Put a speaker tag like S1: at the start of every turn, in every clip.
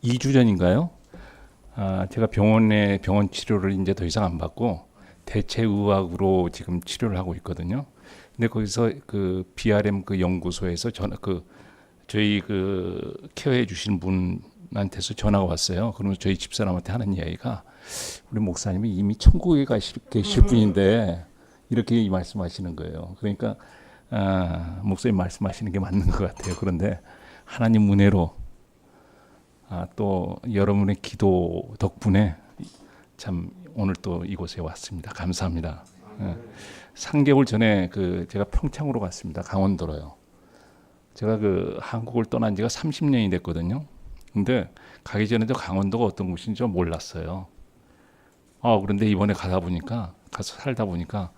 S1: 2주 전인가요? 제가 병원 치료를 이제 더 이상 안 받고 대체 의학으로 지금 치료를 하고 있거든요. 근데 거기서 그 BRM 그 연구소에서 저희 그 케어해 주신 분한테서 전화가 왔어요. 그러면서 저희 집사람한테 하는 이야기가, 우리 목사님이 이미 천국에 계실 분인데 이렇게 말씀하시는 거예요. 그러니까 목사님 말씀하시는 게 맞는 것 같아요. 그런데 하나님 은혜로 또 여러분의 기도 덕분에 참 오늘 또 이곳에 왔습니다. 감사합니다. 3개월 전에 제가 평창으로 갔습니다. 강원도로요. 제가 한국을 떠난 지가 30년이 됐거든요. 근데 가기 전에도 강원도가 어떤 곳인지 몰랐어요. 그런데 이번에 가서 살다 보니까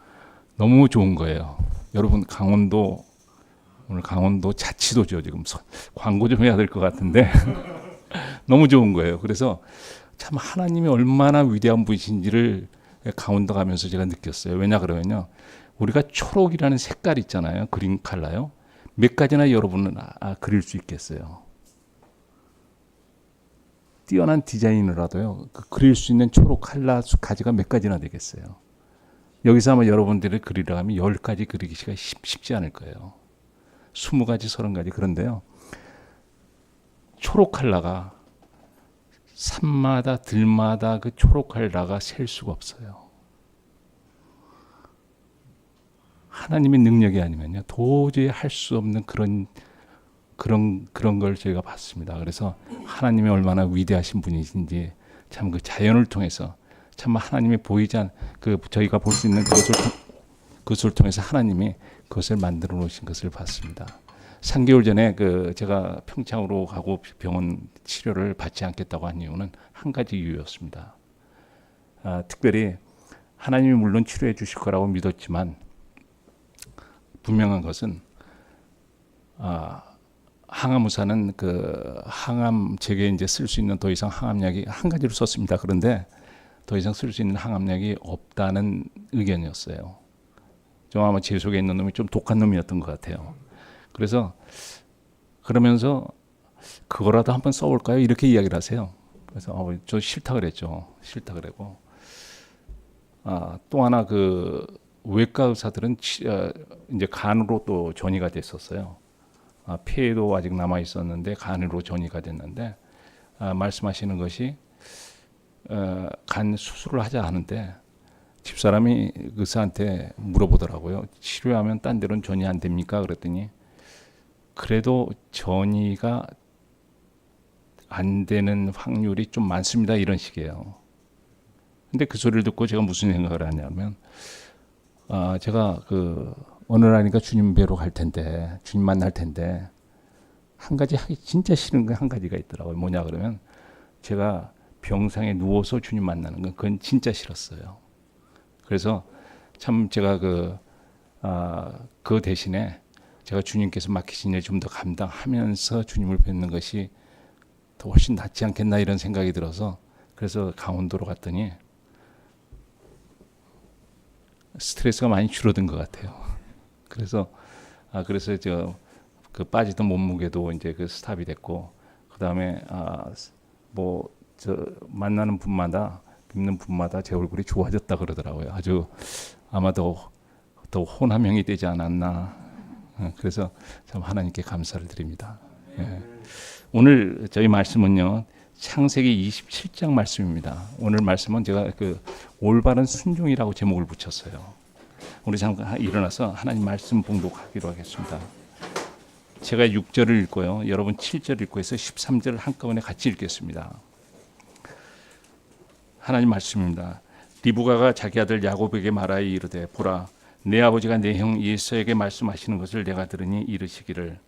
S1: 너무 좋은 거예요. 여러분, 오늘 강원도 자치도죠. 지금 광고 좀 해야 될 것 같은데 너무 좋은 거예요. 그래서 참 하나님이 얼마나 위대한 분이신지를 강원도 가면서 제가 느꼈어요. 왜냐 그러면요, 우리가 초록이라는 색깔 있잖아요. 그린 컬러요. 몇 가지나 여러분은 그릴 수 있겠어요. 뛰어난 디자인이라도요, 그릴 수 있는 초록 컬러 가지가 몇 가지나 되겠어요. 여기서 아마 여러분들이 그리려 하면 10가지 그리기가 쉽지 않을 거예요. 20가지, 30가지. 그런데요, 초록 컬러가 산마다 들마다 그 초록 컬러가 셀 수가 없어요. 하나님의 능력이 아니면요, 도저히 할 수 없는 그런 걸 저희가 봤습니다. 그래서 하나님이 얼마나 위대하신 분이신지 참 그 자연을 통해서 참 하나님이 보이지 않 저희가 볼 수 있는 그것을 통해서 하나님이 그것을 만들어 놓으신 것을 봤습니다. 3개월 전에 제가 평창으로 가고 병원 치료를 받지 않겠다고 한 이유는 한 가지 이유였습니다. 특별히 하나님이 물론 치료해 주실 거라고 믿었지만 분명한 것은 항암의사는 항암 제게 이제 쓸 수 있는 더 이상 항암약이 한 가지로 썼습니다. 그런데 더 이상 쓸 수 있는 항암약이 없다는 의견이었어요. 좀 아마 제 속에 있는 놈이 좀 독한 놈이었던 것 같아요. 그래서 그러면서 그거라도 한번 써볼까요? 이렇게 이야기를 하세요. 그래서 저 싫다 그랬죠. 싫다 그러고 또 하나 외과 의사들은 이제 간으로 또 전이가 됐었어요. 폐에도 아직 남아 있었는데 간으로 전이가 됐는데 말씀하시는 것이 간 수술을 하자 하는데 집사람이 의사한테 물어보더라고요. 치료하면 딴 데로는 전이 안 됩니까? 그랬더니 그래도 전이가 안 되는 확률이 좀 많습니다. 이런 식이에요. 근데 그 소리를 듣고 제가 무슨 생각을 하냐면 제가 어느 날이니까 주님 뵈러 갈 텐데, 주님 만날 텐데 한 가지 하기 진짜 싫은 거 한 가지가 있더라고요. 뭐냐 그러면 제가 병상에 누워서 주님 만나는 건 그건 진짜 싫었어요. 그래서 참 제가 그 대신에 제가 주님께서 맡기신 일 좀 더 감당하면서 주님을 뵙는 것이 더 훨씬 낫지 않겠나 이런 생각이 들어서 그래서 강원도로 갔더니 스트레스가 많이 줄어든 것 같아요. 그래서 빠지던 몸무게도 이제 스탑이 됐고, 그 다음에 만나는 분마다 뵙는 분마다 제 얼굴이 좋아졌다 그러더라고요. 아주 아마 더 호남형이 되지 않았나. 그래서 참 하나님께 감사를 드립니다. 오늘 저희 말씀은요, 창세기 27장 말씀입니다. 오늘 말씀은 제가 올바른 순종이라고 제목을 붙였어요. 우리 잠깐 일어나서 하나님 말씀 봉독하기로 하겠습니다. 제가 6절을 읽고요, 여러분 7절 읽고 해서 13절을 한꺼번에 같이 읽겠습니다. 하나님 말씀입니다. 리브가가 자기 아들 야곱에게 말하여 이르되, 보라, 내 아버지가 내 형 에사에게 말씀하시는 것을 내가 들으니 이르시기를,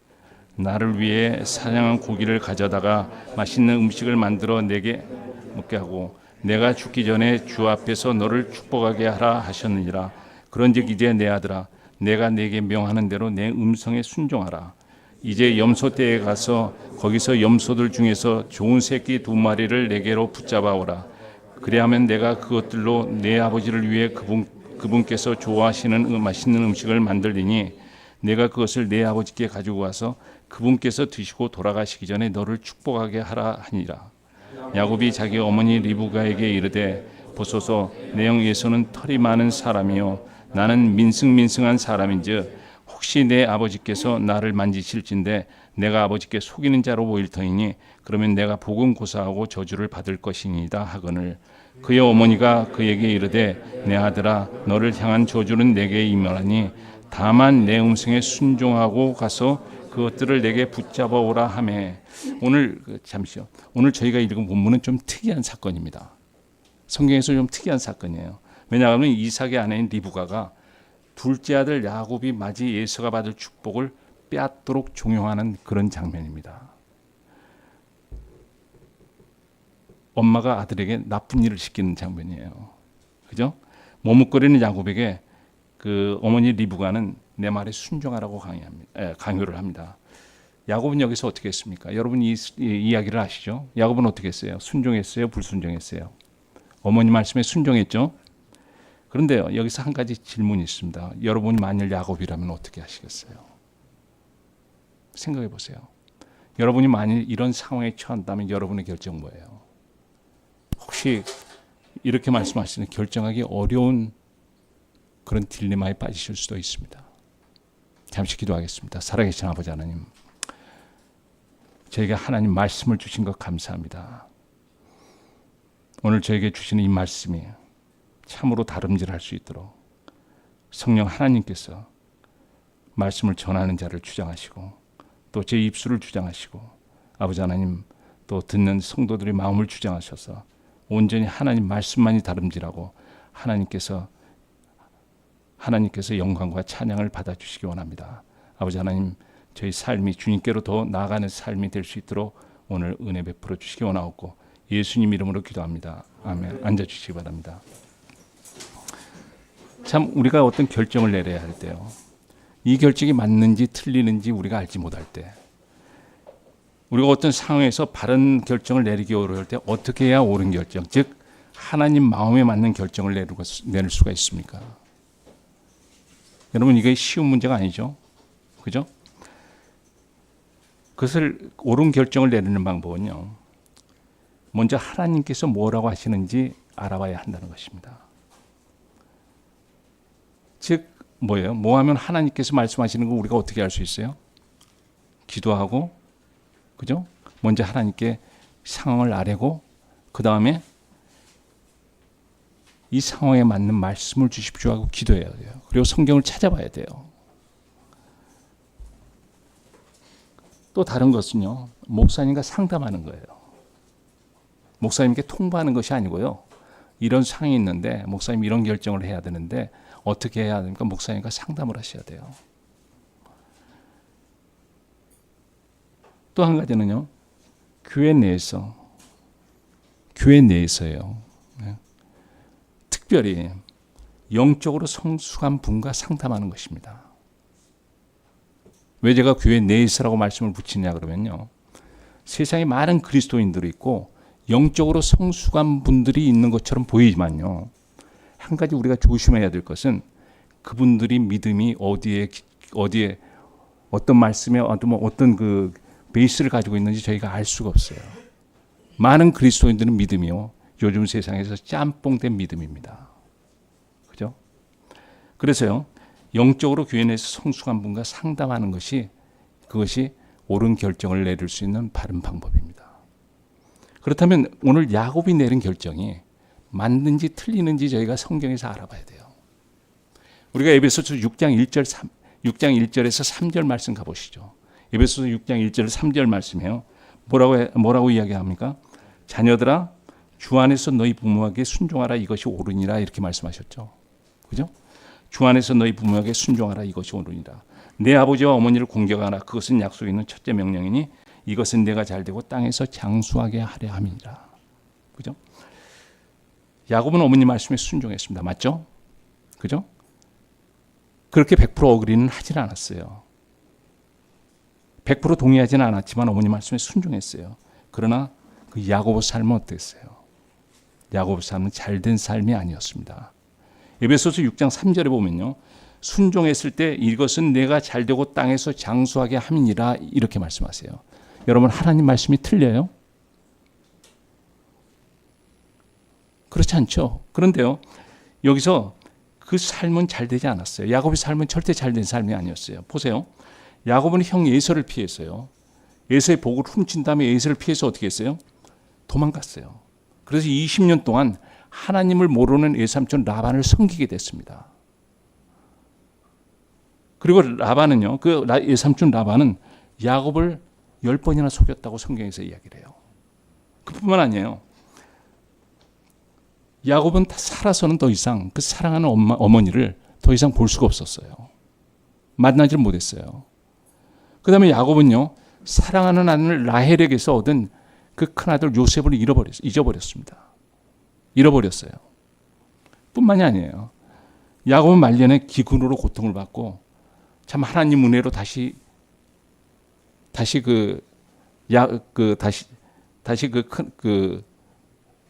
S1: 나를 위해 사냥한 고기를 가져다가 맛있는 음식을 만들어 내게 먹게 하고 내가 죽기 전에 주 앞에서 너를 축복하게 하라 하셨느니라. 그런즉 이제 내 아들아, 내가 내게 명하는 대로 내 음성에 순종하라. 이제 염소떼에 가서 거기서 염소들 중에서 좋은 새끼 2마리를 내게로 붙잡아 오라. 그리하면 내가 그것들로 내 아버지를 위해 그분께서 좋아하시는 맛있는 음식을 만들리니 내가 그것을 내 아버지께 가지고 와서 그분께서 드시고 돌아가시기 전에 너를 축복하게 하라 하니라. 야곱이 자기 어머니 리브가에게 이르되 보소서 내 형 에서는 털이 많은 사람이요 나는 민승민승한 사람인즉 혹시 내 아버지께서 나를 만지실진데 내가 아버지께 속이는 자로 보일 터이니 그러면 내가 복은 고사하고 저주를 받을 것이니이다 하거늘 그의 어머니가 그에게 이르되 내 아들아 너를 향한 저주는 내게 임하니 다만 내 음성에 순종하고 가서 그것들을 내게 붙잡아 오라 하매. 오늘 잠시요. 오늘 저희가 읽은 본문은 좀 특이한 사건입니다. 성경에서 좀 특이한 사건이에요. 왜냐하면 이삭의 아내인 리브가가 둘째 아들 야곱이 맞이 에서가 받을 축복을 빼앗도록 종용하는 그런 장면입니다. 엄마가 아들에게 나쁜 일을 시키는 장면이에요. 그죠? 머뭇거리는 야곱에게 그 어머니 리브가는 내 말에 순종하라고 강요를 합니다. 야곱은 여기서 어떻게 했습니까? 여러분 이 이야기를 아시죠? 야곱은 어떻게 했어요? 순종했어요? 불순종했어요? 어머니 말씀에 순종했죠? 그런데요, 여기서 한 가지 질문이 있습니다. 여러분이 만일 야곱이라면 어떻게 하시겠어요? 생각해 보세요. 여러분이 만일 이런 상황에 처한다면 여러분의 결정 뭐예요? 혹시 이렇게 말씀하시는 결정하기 어려운 그런 딜레마에 빠지실 수도 있습니다. 잠시 기도하겠습니다. 살아계신 아버지 하나님, 저에게 하나님 말씀을 주신 것 감사합니다. 오늘 저에게 주시는 이 말씀이 참으로 다름질할 수 있도록 성령 하나님께서 말씀을 전하는 자를 주장하시고 또 제 입술을 주장하시고 아버지 하나님 또 듣는 성도들의 마음을 주장하셔서 온전히 하나님 말씀만이 다름질하고 하나님께서 영광과 찬양을 받아주시기 원합니다. 아버지 하나님, 저희 삶이 주님께로 더 나아가는 삶이 될 수 있도록 오늘 은혜 베풀어 주시기 원하옵고 예수님 이름으로 기도합니다. 아멘. 앉아주시기 바랍니다. 참 우리가 어떤 결정을 내려야 할 때요, 이 결정이 맞는지 틀리는지 우리가 알지 못할 때, 우리가 어떤 상황에서 바른 결정을 내리기 어려울 때 어떻게 해야 옳은 결정, 즉 하나님 마음에 맞는 결정을 내릴 수가 있습니까? 여러분, 이게 쉬운 문제가 아니죠. 그죠? 그것을 옳은 결정을 내리는 방법은요, 먼저 하나님께서 뭐라고 하시는지 알아봐야 한다는 것입니다. 즉 뭐예요? 뭐 하면 하나님께서 말씀하시는 거 우리가 어떻게 알 수 있어요? 기도하고, 그죠? 먼저 하나님께 상황을 아뢰고 그 다음에 이 상황에 맞는 말씀을 주십시오 하고 기도해야 돼요. 그리고 성경을 찾아봐야 돼요. 또 다른 것은요, 목사님과 상담하는 거예요. 목사님께 통보하는 것이 아니고요, 이런 상황이 있는데 목사님 이런 결정을 해야 되는데 어떻게 해야 됩니까? 목사님과 상담을 하셔야 돼요. 또 한 가지는요, 교회 내에서예요. 특별히 영적으로 성숙한 분과 상담하는 것입니다. 왜 제가 교회 내에서라고 말씀을 붙이냐 그러면요, 세상에 많은 그리스도인들이 있고 영적으로 성숙한 분들이 있는 것처럼 보이지만요, 한 가지 우리가 조심해야 될 것은 그분들이 믿음이 어디에 어떤 말씀에 어떤 그 베이스를 가지고 있는지 저희가 알 수가 없어요. 많은 그리스도인들은 믿음이요, 요즘 세상에서 짬뽕된 믿음입니다. 그죠? 그래서요, 영적으로 교회 내에서 성숙한 분과 상담하는 것이, 그것이 옳은 결정을 내릴 수 있는 바른 방법입니다. 그렇다면 오늘 야곱이 내린 결정이 맞는지 틀리는지 저희가 성경에서 알아봐야 돼요. 우리가 에베소서 6장 1절에서 3절 말씀 가보시죠. 에베소서 6장 1절 3절 말씀이에요. 뭐라고 이야기합니까? 자녀들아, 주 안에서 너희 부모에게 순종하라, 이것이 옳으니라, 이렇게 말씀하셨죠. 그죠? 주 안에서 너희 부모에게 순종하라, 이것이 옳으니라. 내 아버지와 어머니를 공경하라, 그것은 약속이 있는 첫째 명령이니 이것은 내가 잘되고 땅에서 장수하게 하려 함이니라. 그죠? 야곱은 어머니 말씀에 순종했습니다. 맞죠? 그죠? 그렇게 100% 어그리는 하진 않았어요. 100% 동의하지는 않았지만 어머니 말씀에 순종했어요. 그러나 그 야곱의 삶은 어땠어요? 야곱의 삶은 잘된 삶이 아니었습니다. 에베소서 6장 3절에 보면요, 순종했을 때 이것은 내가 잘되고 땅에서 장수하게 함이니라, 이렇게 말씀하세요. 여러분, 하나님 말씀이 틀려요? 그렇지 않죠. 그런데요, 여기서 그 삶은 잘 되지 않았어요. 야곱의 삶은 절대 잘 된 삶이 아니었어요. 보세요. 야곱은 형 에서를 피했어요. 에서의 복을 훔친 다음에 에서를 피해서 어떻게 했어요? 도망갔어요. 그래서 20년 동안 하나님을 모르는 외삼촌 라반을 섬기게 됐습니다. 그리고 라반은요, 그 외삼촌 라반은 야곱을 10번이나 속였다고 성경에서 이야기를 해요. 그뿐만 아니에요. 야곱은 살아서는 더 이상 그 사랑하는 어머니를 더 이상 볼 수가 없었어요. 만나질 못했어요. 그 다음에 야곱은요, 사랑하는 아들 라헬에게서 얻은 그 큰아들 요셉을 잊어버렸습니다. 잃어버렸어요. 뿐만이 아니에요. 야곱은 말년에 기근으로 고통을 받고 참 하나님 은혜로 다시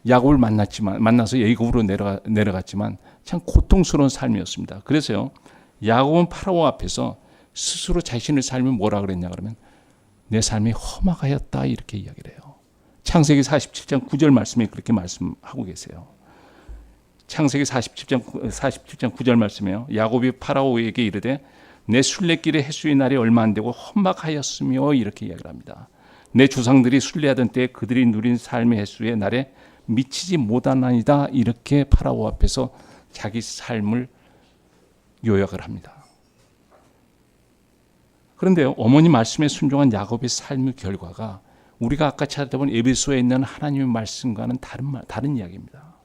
S1: 야곱을 만나서 애굽으로 내려갔지만 참 고통스러운 삶이었습니다. 그래서요, 야곱은 파라오 앞에서 스스로 자신의 삶이 뭐라 그랬냐 그러면 내 삶이 험악하였다 이렇게 이야기를 해요. 창세기 47장 9절 말씀에 그렇게 말씀하고 계세요. 창세기 47장 9절 말씀이에요. 야곱이 파라오에게 이르되 내 순례길의 해수의 날이 얼마 안 되고 험악하였으며 이렇게 이야기를 합니다. 내 조상들이 순례하던 때에 그들이 누린 삶의 해수의 날에 미치지 못하나이다 이렇게 파라오 앞에서 자기 삶을 요약을 합니다. 그런데요, 어머니 말씀에 순종한 야곱의 삶의 결과가 우리가 아까 찾아본 에베소에 있는 하나님의 말씀과는 다른 이야기입니다.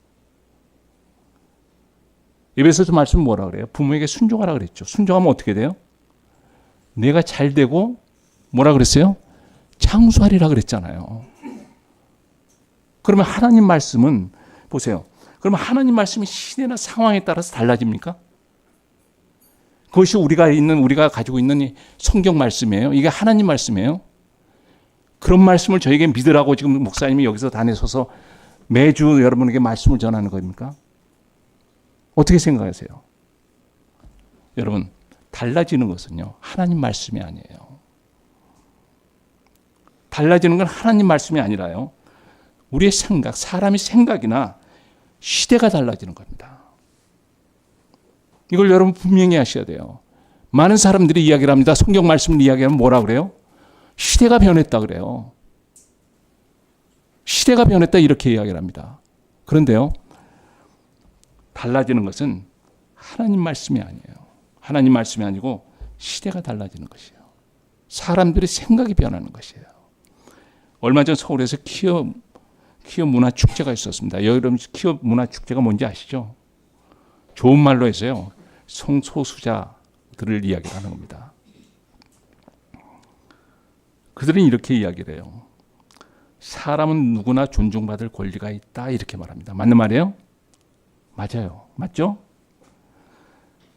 S1: 에베소서 말씀은 뭐라 그래요? 부모에게 순종하라 그랬죠. 순종하면 어떻게 돼요? 내가 잘 되고 뭐라 그랬어요? 장수하리라 그랬잖아요. 그러면 하나님 말씀은 보세요. 그러면 하나님 말씀이 시대나 상황에 따라서 달라집니까? 그것이 우리가 가지고 있는 이 성경 말씀이에요. 이게 하나님 말씀이에요. 그런 말씀을 저에게 믿으라고 지금 목사님이 여기서 단에 서서 매주 여러분에게 말씀을 전하는 겁니까? 어떻게 생각하세요? 여러분, 달라지는 것은요, 하나님 말씀이 아니에요. 달라지는 건 하나님 말씀이 아니라요, 우리의 생각, 사람의 생각이나 시대가 달라지는 겁니다. 이걸 여러분 분명히 하셔야 돼요. 많은 사람들이 이야기를 합니다. 성경 말씀을 이야기하면 뭐라 그래요? 시대가 변했다 그래요. 시대가 변했다 이렇게 이야기를 합니다. 그런데요, 달라지는 것은 하나님 말씀이 아니에요. 하나님 말씀이 아니고 시대가 달라지는 것이에요. 사람들의 생각이 변하는 것이에요. 얼마 전 서울에서 퀴어 문화 축제가 있었습니다. 여러분 퀴어 문화 축제가 뭔지 아시죠? 좋은 말로 해서요, 성소수자들을 이야기하는 겁니다. 그들은 이렇게 이야기를 해요. 사람은 누구나 존중받을 권리가 있다 이렇게 말합니다. 맞는 말이에요? 맞아요. 맞죠?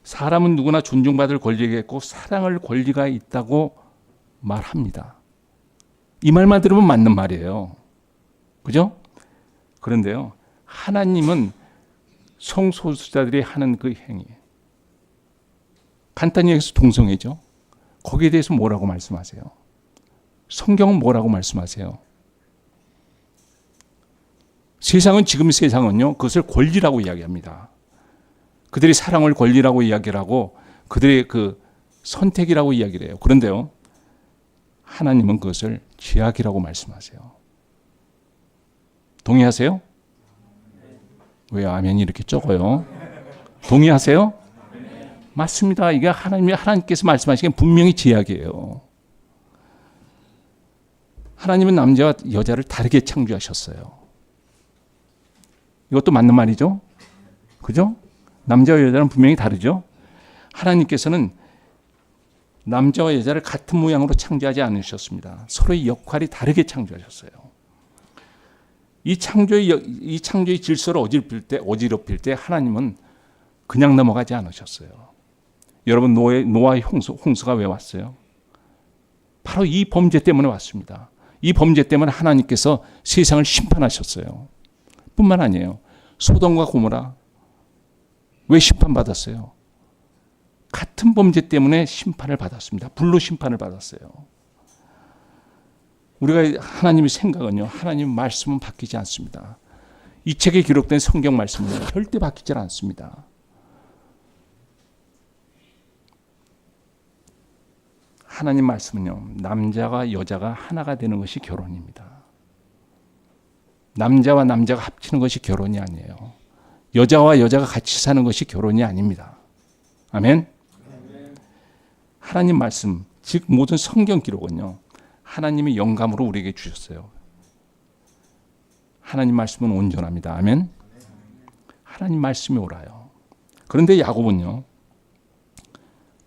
S1: 사람은 누구나 존중받을 권리가 있고 사랑할 권리가 있다고 말합니다. 이 말만 들으면 맞는 말이에요. 그죠? 그런데요, 하나님은 성소수자들이 하는 그 행위, 간단히 얘기해서 동성애죠. 거기에 대해서 뭐라고 말씀하세요? 성경은 뭐라고 말씀하세요? 지금 세상은요, 그것을 권리라고 이야기합니다. 그들이 사랑을 권리라고 이야기를 하고 그들의 그 선택이라고 이야기를 해요. 그런데요, 하나님은 그것을 죄악이라고 말씀하세요. 동의하세요? 왜 아멘이 이렇게 적어요? 동의하세요? 맞습니다. 이게 하나님께서 말씀하시기엔 분명히 죄악이에요. 하나님은 남자와 여자를 다르게 창조하셨어요. 이것도 맞는 말이죠? 그죠? 남자와 여자는 분명히 다르죠? 하나님께서는 남자와 여자를 같은 모양으로 창조하지 않으셨습니다. 서로의 역할이 다르게 창조하셨어요. 이 창조의 질서를 어지럽힐 때 하나님은 그냥 넘어가지 않으셨어요. 여러분, 노아의 홍수가 왜 왔어요? 바로 이 범죄 때문에 왔습니다. 이 범죄 때문에 하나님께서 세상을 심판하셨어요. 뿐만 아니에요. 소돔과 고모라 왜 심판받았어요? 같은 범죄 때문에 심판을 받았습니다. 불로 심판을 받았어요. 우리가 하나님의 생각은요, 하나님의 말씀은 바뀌지 않습니다. 이 책에 기록된 성경 말씀은 절대 바뀌지 않습니다. 하나님 말씀은요, 남자와 여자가 하나가 되는 것이 결혼입니다. 남자와 남자가 합치는 것이 결혼이 아니에요. 여자와 여자가 같이 사는 것이 결혼이 아닙니다. 아멘? 하나님 말씀, 즉 모든 성경 기록은요, 하나님이 영감으로 우리에게 주셨어요. 하나님 말씀은 온전합니다. 아멘? 하나님 말씀이 옳아요. 그런데 야곱은요,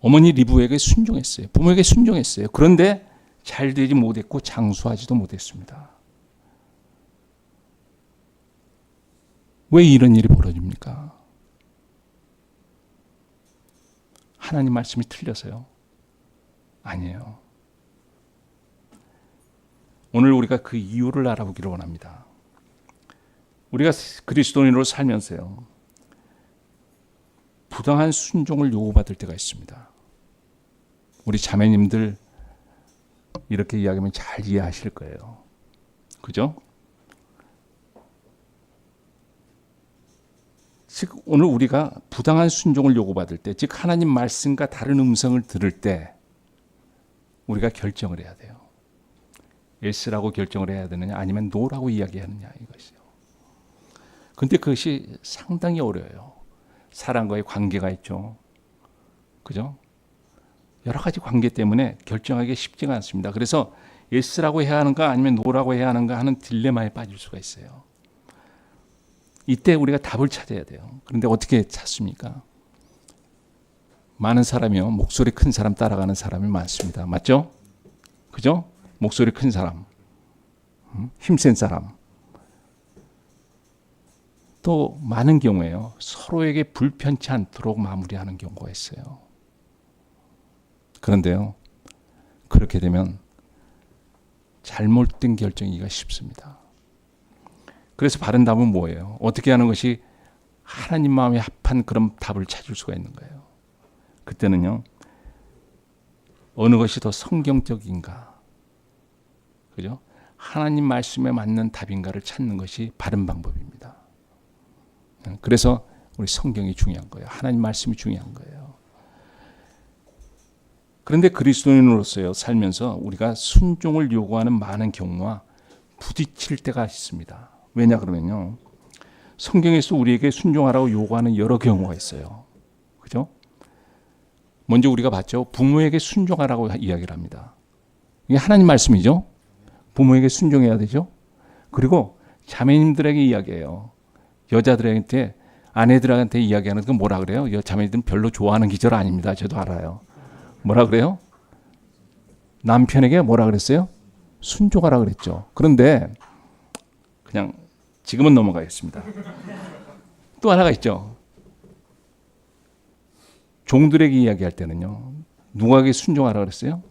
S1: 어머니 리브에게 순종했어요. 부모에게 순종했어요. 그런데 잘 되지 못했고 장수하지도 못했습니다. 왜 이런 일이 벌어집니까? 하나님 말씀이 틀려서요? 아니에요. 오늘 우리가 그 이유를 알아보기를 원합니다. 우리가 그리스도인으로 살면서요, 부당한 순종을 요구받을 때가 있습니다. 우리 자매님들 이렇게 이야기하면 잘 이해하실 거예요. 그죠? 즉 오늘 우리가 부당한 순종을 요구받을 때, 즉 하나님 말씀과 다른 음성을 들을 때 우리가 결정을 해야 돼요. 예스라고 결정을 해야 되느냐, 아니면 노라고 이야기하느냐, 이것이요. 근데 그것이 상당히 어려워요. 사람과의 관계가 있죠. 그죠? 여러 가지 관계 때문에 결정하기 쉽지가 않습니다. 그래서 예스라고 해야 하는가 아니면 노라고 해야 하는가 하는 딜레마에 빠질 수가 있어요. 이때 우리가 답을 찾아야 돼요. 그런데 어떻게 찾습니까? 많은 사람이요, 목소리 큰 사람 따라가는 사람이 많습니다. 맞죠? 그죠? 목소리 큰 사람, 힘센 사람. 또 많은 경우에요, 서로에게 불편치 않도록 마무리하는 경우가 있어요. 그런데요, 그렇게 되면 잘못된 결정이기가 쉽습니다. 그래서 바른 답은 뭐예요? 어떻게 하는 것이 하나님 마음에 합한 그런 답을 찾을 수가 있는 거예요. 그때는요, 어느 것이 더 성경적인가, 그죠? 하나님 말씀에 맞는 답인가를 찾는 것이 바른 방법입니다. 그래서 우리 성경이 중요한 거예요. 하나님 말씀이 중요한 거예요. 그런데 그리스도인으로서요, 살면서 우리가 순종을 요구하는 많은 경우와 부딪힐 때가 있습니다. 왜냐 그러면요, 성경에서 우리에게 순종하라고 요구하는 여러 경우가 있어요. 그죠? 먼저 우리가 봤죠. 부모에게 순종하라고 이야기를 합니다. 이게 하나님 말씀이죠. 부모에게 순종해야 되죠. 그리고 자매님들에게 이야기해요. 여자들한테, 아내들한테 이야기하는 건 뭐라 그래요? 자매들은 별로 좋아하는 기절 아닙니다. 저도 알아요. 뭐라 그래요? 남편에게 뭐라 그랬어요? 순종하라 그랬죠. 그런데 그냥 지금은 넘어가겠습니다. 또 하나가 있죠. 종들에게 이야기할 때는요, 누구에게 순종하라 그랬어요?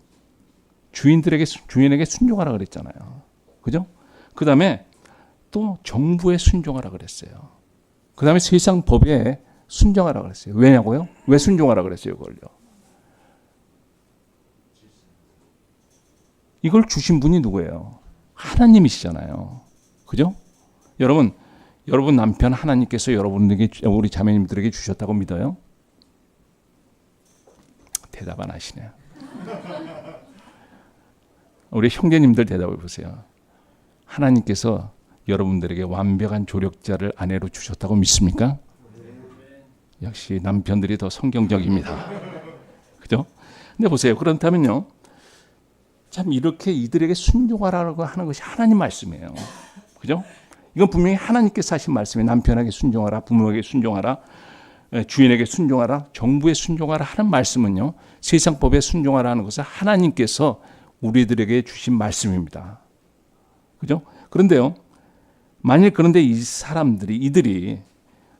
S1: 주인에게 순종하라 그랬잖아요. 그죠? 그 다음에 또 정부에 순종하라 그랬어요. 그 다음에 세상 법에 순종하라 그랬어요. 왜냐고요? 왜 순종하라 그랬어요, 그걸요? 이걸 주신 분이 누구예요? 하나님이시잖아요. 그죠? 여러분 남편 하나님께서 여러분에게, 우리 자매님들에게 주셨다고 믿어요? 대답 안 하시네요. 우리 형제님들 대답해 보세요. 하나님께서 여러분들에게 완벽한 조력자를 아내로 주셨다고 믿습니까? 역시 남편들이 더 성경적입니다. 그죠? 근데 보세요. 그렇다면요, 참 이렇게 이들에게 순종하라고 하는 것이 하나님 말씀이에요. 그죠? 이건 분명히 하나님께서 하신 말씀이에요. 남편에게 순종하라, 부모에게 순종하라, 주인에게 순종하라, 정부에 순종하라 하는 말씀은요, 세상 법에 순종하라 하는 것은 하나님께서 우리들에게 주신 말씀입니다. 그죠? 그런데요, 그런데 이들이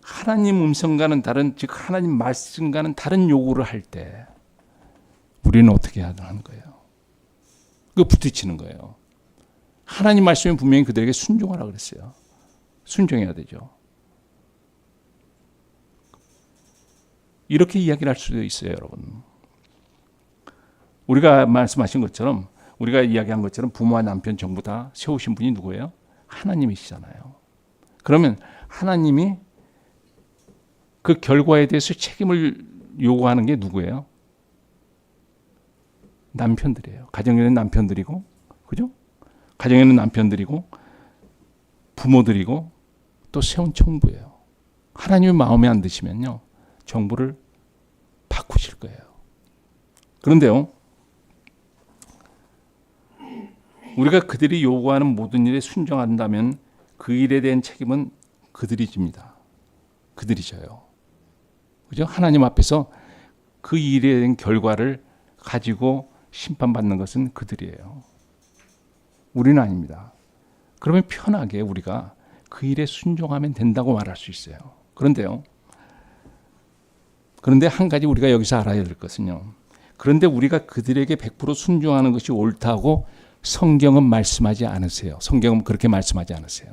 S1: 하나님 음성과는 다른, 즉 하나님 말씀과는 다른 요구를 할 때 우리는 어떻게 해야 하는 거예요? 그 부딪히는 거예요. 하나님 말씀이 분명히 그들에게 순종하라 그랬어요. 순종해야 되죠. 이렇게 이야기를 할 수도 있어요, 여러분. 우리가 말씀하신 것처럼, 우리가 이야기한 것처럼 부모와 남편 전부 다 세우신 분이 누구예요? 하나님이시잖아요. 그러면 하나님이 그 결과에 대해서 책임을 요구하는 게 누구예요? 남편들이에요. 가정에는 남편들이고, 그죠? 가정에는 남편들이고, 부모들이고, 또 세운 정부예요. 하나님의 마음에 안 드시면요, 정부를 바꾸실 거예요. 그런데요, 우리가 그들이 요구하는 모든 일에 순종한다면 그 일에 대한 책임은 그들이 집니다. 그들이 져요. 그죠? 하나님 앞에서 그 일에 대한 결과를 가지고 심판받는 것은 그들이에요. 우리는 아닙니다. 그러면 편하게 우리가 그 일에 순종하면 된다고 말할 수 있어요. 그런데 한 가지 우리가 여기서 알아야 될 것은요. 그런데 우리가 그들에게 100% 순종하는 것이 옳다고 성경은 말씀하지 않으세요. 성경은 그렇게 말씀하지 않으세요.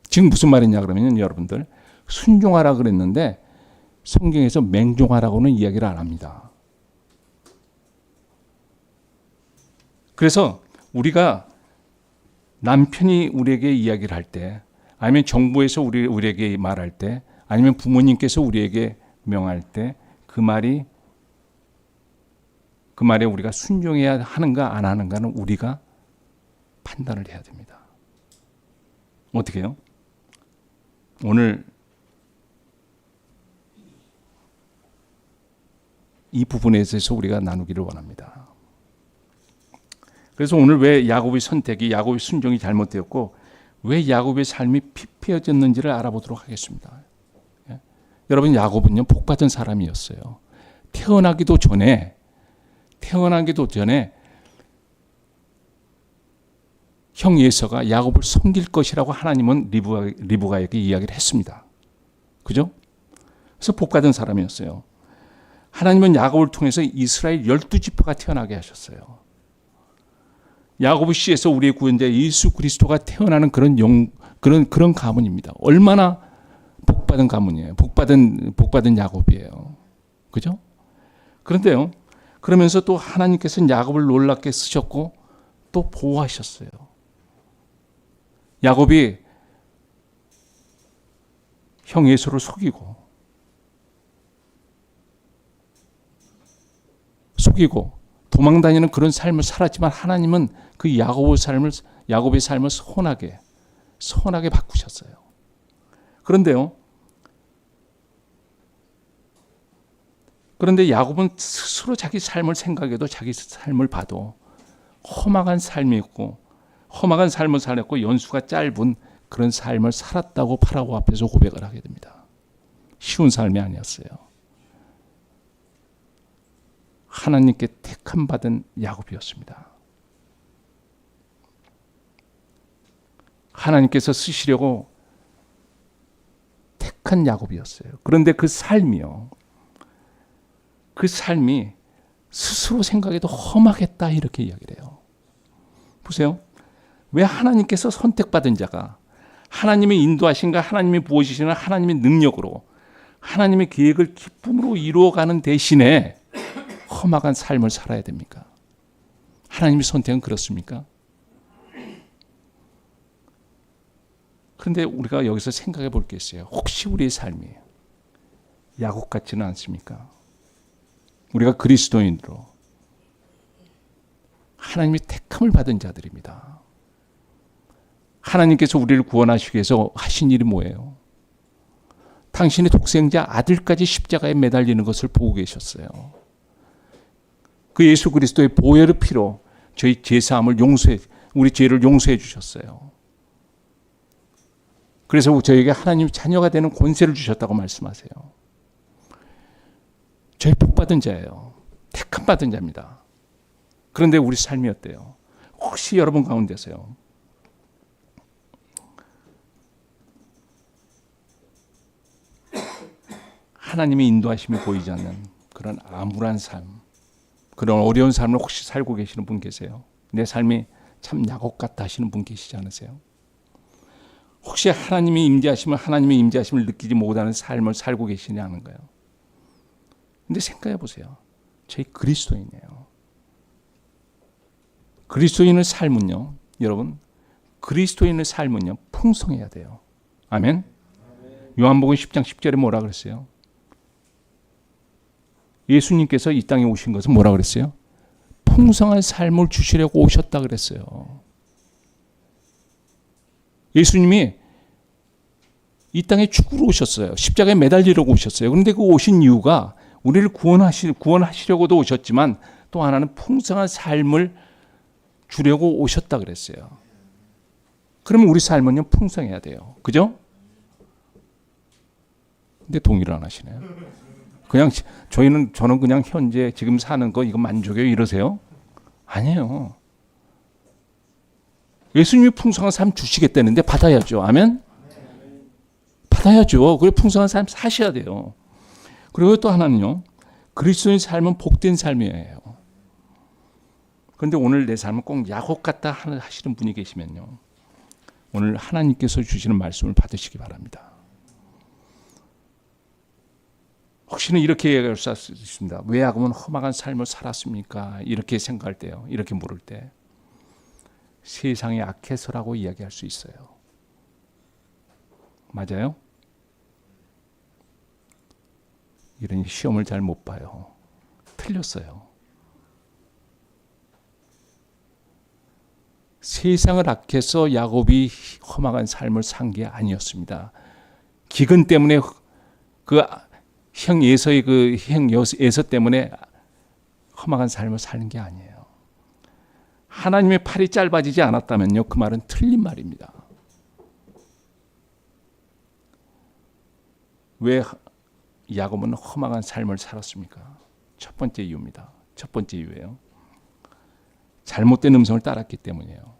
S1: 지금 무슨 말이냐 그러면 여러분들, 순종하라 그랬는데 성경에서 맹종하라고는 이야기를 안 합니다. 그래서 우리가 남편이 우리에게 이야기를 할 때, 아니면 정부에서 우리에게 말할 때, 아니면 부모님께서 우리에게 명할 때 그 말에 우리가 순종해야 하는가 안 하는가는 우리가 판단을 해야 됩니다. 어떻게 해요? 오늘 이 부분에 대해서 우리가 나누기를 원합니다. 그래서 오늘 왜 야곱의 순종이 잘못되었고 왜 야곱의 삶이 피폐해졌는지를 알아보도록 하겠습니다. 예? 여러분, 야곱은요, 복받은 사람이었어요. 태어나기도 전에 형 에서가 야곱을 섬길 것이라고 하나님은 리브가에게 이야기를 했습니다. 그죠? 그래서 복받은 사람이었어요. 하나님은 야곱을 통해서 이스라엘 12지파가 태어나게 하셨어요. 야곱의 씨에서 우리의 구원자 예수 그리스도가 태어나는 그런 가문입니다. 얼마나 복받은 가문이에요. 복받은 야곱이에요. 그죠? 그런데요, 그러면서 또 하나님께서는 야곱을 놀랍게 쓰셨고 또 보호하셨어요. 야곱이 형 에서를 속이고 도망다니는 그런 삶을 살았지만 하나님은 그 야곱의 삶을 선하게 바꾸셨어요. 그런데 야곱은 스스로 자기 삶을 생각해도 자기 삶을 봐도 험악한 삶을 살았고 연수가 짧은 그런 삶을 살았다고 파라오 앞에서 고백을 하게 됩니다. 쉬운 삶이 아니었어요. 하나님께 택함 받은 야곱이었습니다. 하나님께서 쓰시려고 택한 야곱이었어요. 그런데 그 삶이 스스로 생각해도 험하겠다 이렇게 이야기를 해요. 보세요. 왜 하나님께서 선택받은 자가 하나님의 인도하신가 하나님의 부어주시는 하나님의 능력으로 하나님의 계획을 기쁨으로 이루어가는 대신에 험악한 삶을 살아야 됩니까? 하나님의 선택은 그렇습니까? 그런데 우리가 여기서 생각해 볼 게 있어요. 혹시 우리의 삶이 야곱 같지는 않습니까? 우리가 그리스도인으로 하나님의 택함을 받은 자들입니다. 하나님께서 우리를 구원하시기 위해서 하신 일이 뭐예요? 당신의 독생자 아들까지 십자가에 매달리는 것을 보고 계셨어요. 그 예수 그리스도의 보혈의 피로 저희 우리 죄를 용서해 주셨어요. 그래서 저에게 하나님의 자녀가 되는 권세를 주셨다고 말씀하세요. 저희 복받은 자예요. 택함 받은 자입니다. 그런데 우리 삶이 어때요? 혹시 여러분 가운데서요, 하나님의 인도하심이 보이지 않는 그런 암울한 삶, 그런 어려운 삶을 혹시 살고 계시는 분 계세요? 내 삶이 참 야곱 같다 하시는 분 계시지 않으세요? 혹시 하나님의 임재하심을 느끼지 못하는 삶을 살고 계시지 않은가요? 근데 생각해 보세요. 저희 그리스도인이에요. 그리스도인의 삶은요, 여러분, 그리스도인의 삶은요, 풍성해야 돼요. 아멘. 요한복음 10장 10절에 뭐라 그랬어요? 예수님께서 이 땅에 오신 것은 뭐라 그랬어요? 풍성한 삶을 주시려고 오셨다 그랬어요. 예수님이 이 땅에 죽으러 오셨어요. 십자가에 매달리려고 오셨어요. 그런데 그 오신 이유가 우리를 구원하시려고도 오셨지만 또 하나는 풍성한 삶을 주려고 오셨다 그랬어요. 그러면 우리 삶은요, 풍성해야 돼요. 그죠? 근데 동의를 안 하시네요. 그냥 저는 그냥 현재 지금 사는 거 이거 만족해요 이러세요? 아니에요. 예수님이 풍성한 삶 주시겠다는데 받아야죠. 아멘? 받아야죠. 그리고 풍성한 삶 사셔야 돼요. 그리고 또 하나는요, 그리스도의 삶은 복된 삶이에요. 그런데 오늘 내 삶은 꼭 야곱 같다 하시는 분이 계시면요, 오늘 하나님께서 주시는 말씀을 받으시기 바랍니다. 혹시나 이렇게 얘기할 수 있습니다. 왜 야곱은 험악한 삶을 살았습니까? 이렇게 생각할 때요, 이렇게 물을 때 세상이 악해서라고 이야기할 수 있어요. 맞아요? 이런 시험을 잘 못 봐요. 틀렸어요. 세상을 악해서 야곱이 험악한 삶을 산 게 아니었습니다. 기근 때문에 그 형 에서의 그 형 에서 때문에 험악한 삶을 사는 게 아니에요. 하나님의 팔이 짧아지지 않았다면요, 그 말은 틀린 말입니다. 왜 야곱은 험악한 삶을 살았습니까? 첫 번째 이유입니다. 첫 번째 이유예요. 잘못된 음성을 따랐기 때문이에요.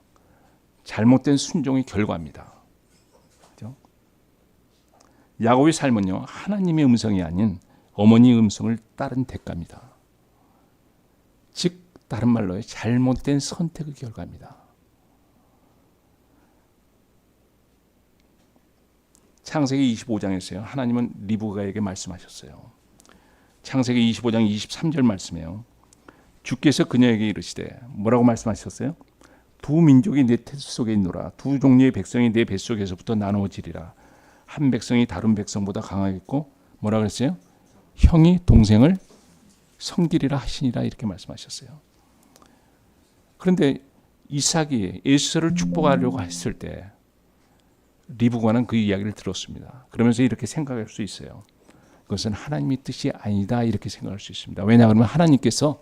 S1: 잘못된 순종의 결과입니다. 그렇죠? 야곱의 삶은요, 하나님의 음성이 아닌 어머니의 음성을 따른 대가입니다. 즉 다른 말로 잘못된 선택의 결과입니다. 창세기 25장에서요, 하나님은 리브가에게 말씀하셨어요. 창세기 25장 23절 말씀이에요. 주께서 그녀에게 이르시되, 뭐라고 말씀하셨어요? 두 민족이 내 태 속에 있노라. 두 종류의 백성이 내 뱃속에서부터 나누어지리라. 한 백성이 다른 백성보다 강하겠고, 뭐라 그랬어요? 형이 동생을 섬기리라 하시니라, 이렇게 말씀하셨어요. 그런데 이삭이 에서를 축복하려고 했을 때 리브가는 그 이야기를 들었습니다. 그러면서 이렇게 생각할 수 있어요. 그것은 하나님의 뜻이 아니다, 이렇게 생각할 수 있습니다. 왜냐 그러면 하나님께서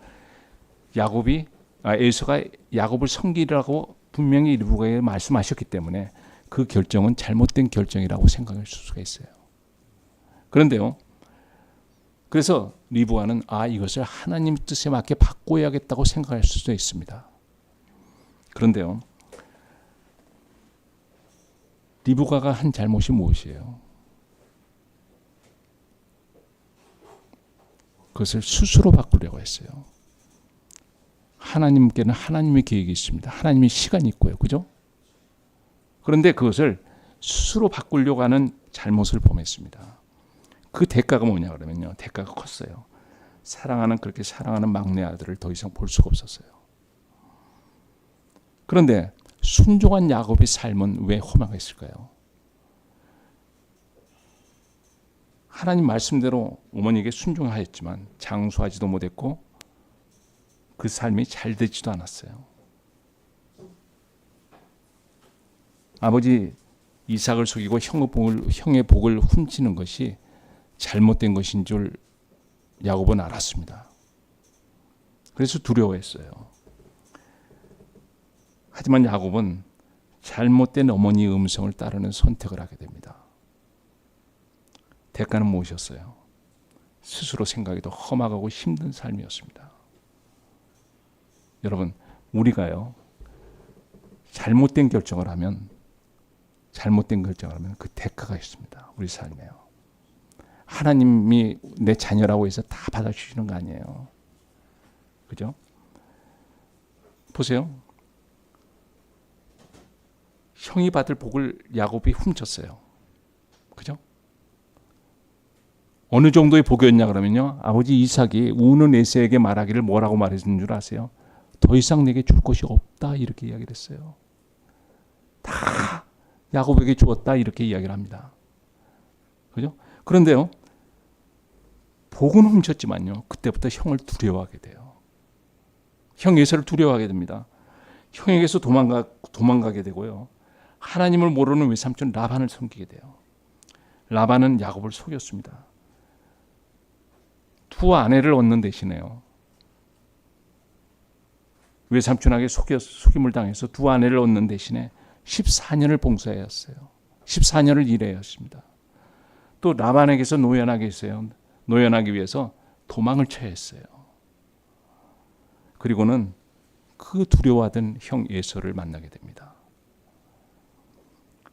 S1: 에서가 야곱을 섬기라고 분명히 리브가에게 말씀하셨기 때문에 그 결정은 잘못된 결정이라고 생각할 수가 있어요. 그런데요, 그래서 리브가는 이것을 하나님 뜻에 맞게 바꿔야겠다고 생각할 수도 있습니다. 그런데요, 리브가가 한 잘못이 무엇이에요? 그것을 스스로 바꾸려고 했어요. 하나님께는 하나님의 계획이 있습니다. 하나님의 시간이 있고요. 그죠? 그런데 그것을 스스로 바꾸려고 하는 잘못을 범했습니다. 그 대가가 뭐냐 그러면요, 대가가 컸어요. 그렇게 사랑하는 막내 아들을 더 이상 볼 수가 없었어요. 그런데 순종한 야곱의 삶은 왜 험악했을까요? 하나님 말씀대로 어머니에게 순종하였지만 장수하지도 못했고 그 삶이 잘 되지도 않았어요. 아버지 이삭을 속이고 형의 복을 훔치는 것이 잘못된 것인 줄 야곱은 알았습니다. 그래서 두려워했어요. 하지만 야곱은 잘못된 어머니의 음성을 따르는 선택을 하게 됩니다. 대가는 무엇이었어요? 스스로 생각해도 험악하고 힘든 삶이었습니다. 여러분, 우리가요, 잘못된 결정을 하면 그 대가가 있습니다. 우리 삶에요. 하나님이 내 자녀라고 해서 다 받아주시는 거 아니에요. 그죠? 보세요. 형이 받을 복을 야곱이 훔쳤어요. 그죠? 어느 정도의 복이었냐 그러면요, 아버지 이삭이 우는 에서에게 말하기를 뭐라고 말했는 줄 아세요? 더 이상 내게 줄 것이 없다, 이렇게 이야기를 했어요. 다 야곱에게 주었다 이렇게 이야기를 합니다. 그죠? 그런데요, 복은 훔쳤지만요, 그때부터 형을 두려워하게 돼요. 형 에서를 두려워하게 됩니다. 형에게서 도망가게 되고요. 하나님을 모르는 외삼촌 라반을 섬기게 돼요. 라반은 야곱을 속였습니다. 두 아내를 얻는 대신에요, 외삼촌에게 속임을 당해서 두 아내를 얻는 대신에 14년을 봉사해야 했어요. 14년을 일해야 했습니다. 또 라반에게서 노연하기 위해서 도망을 쳐야 했어요. 그리고는 그 두려워하던 형 에서를 만나게 됩니다.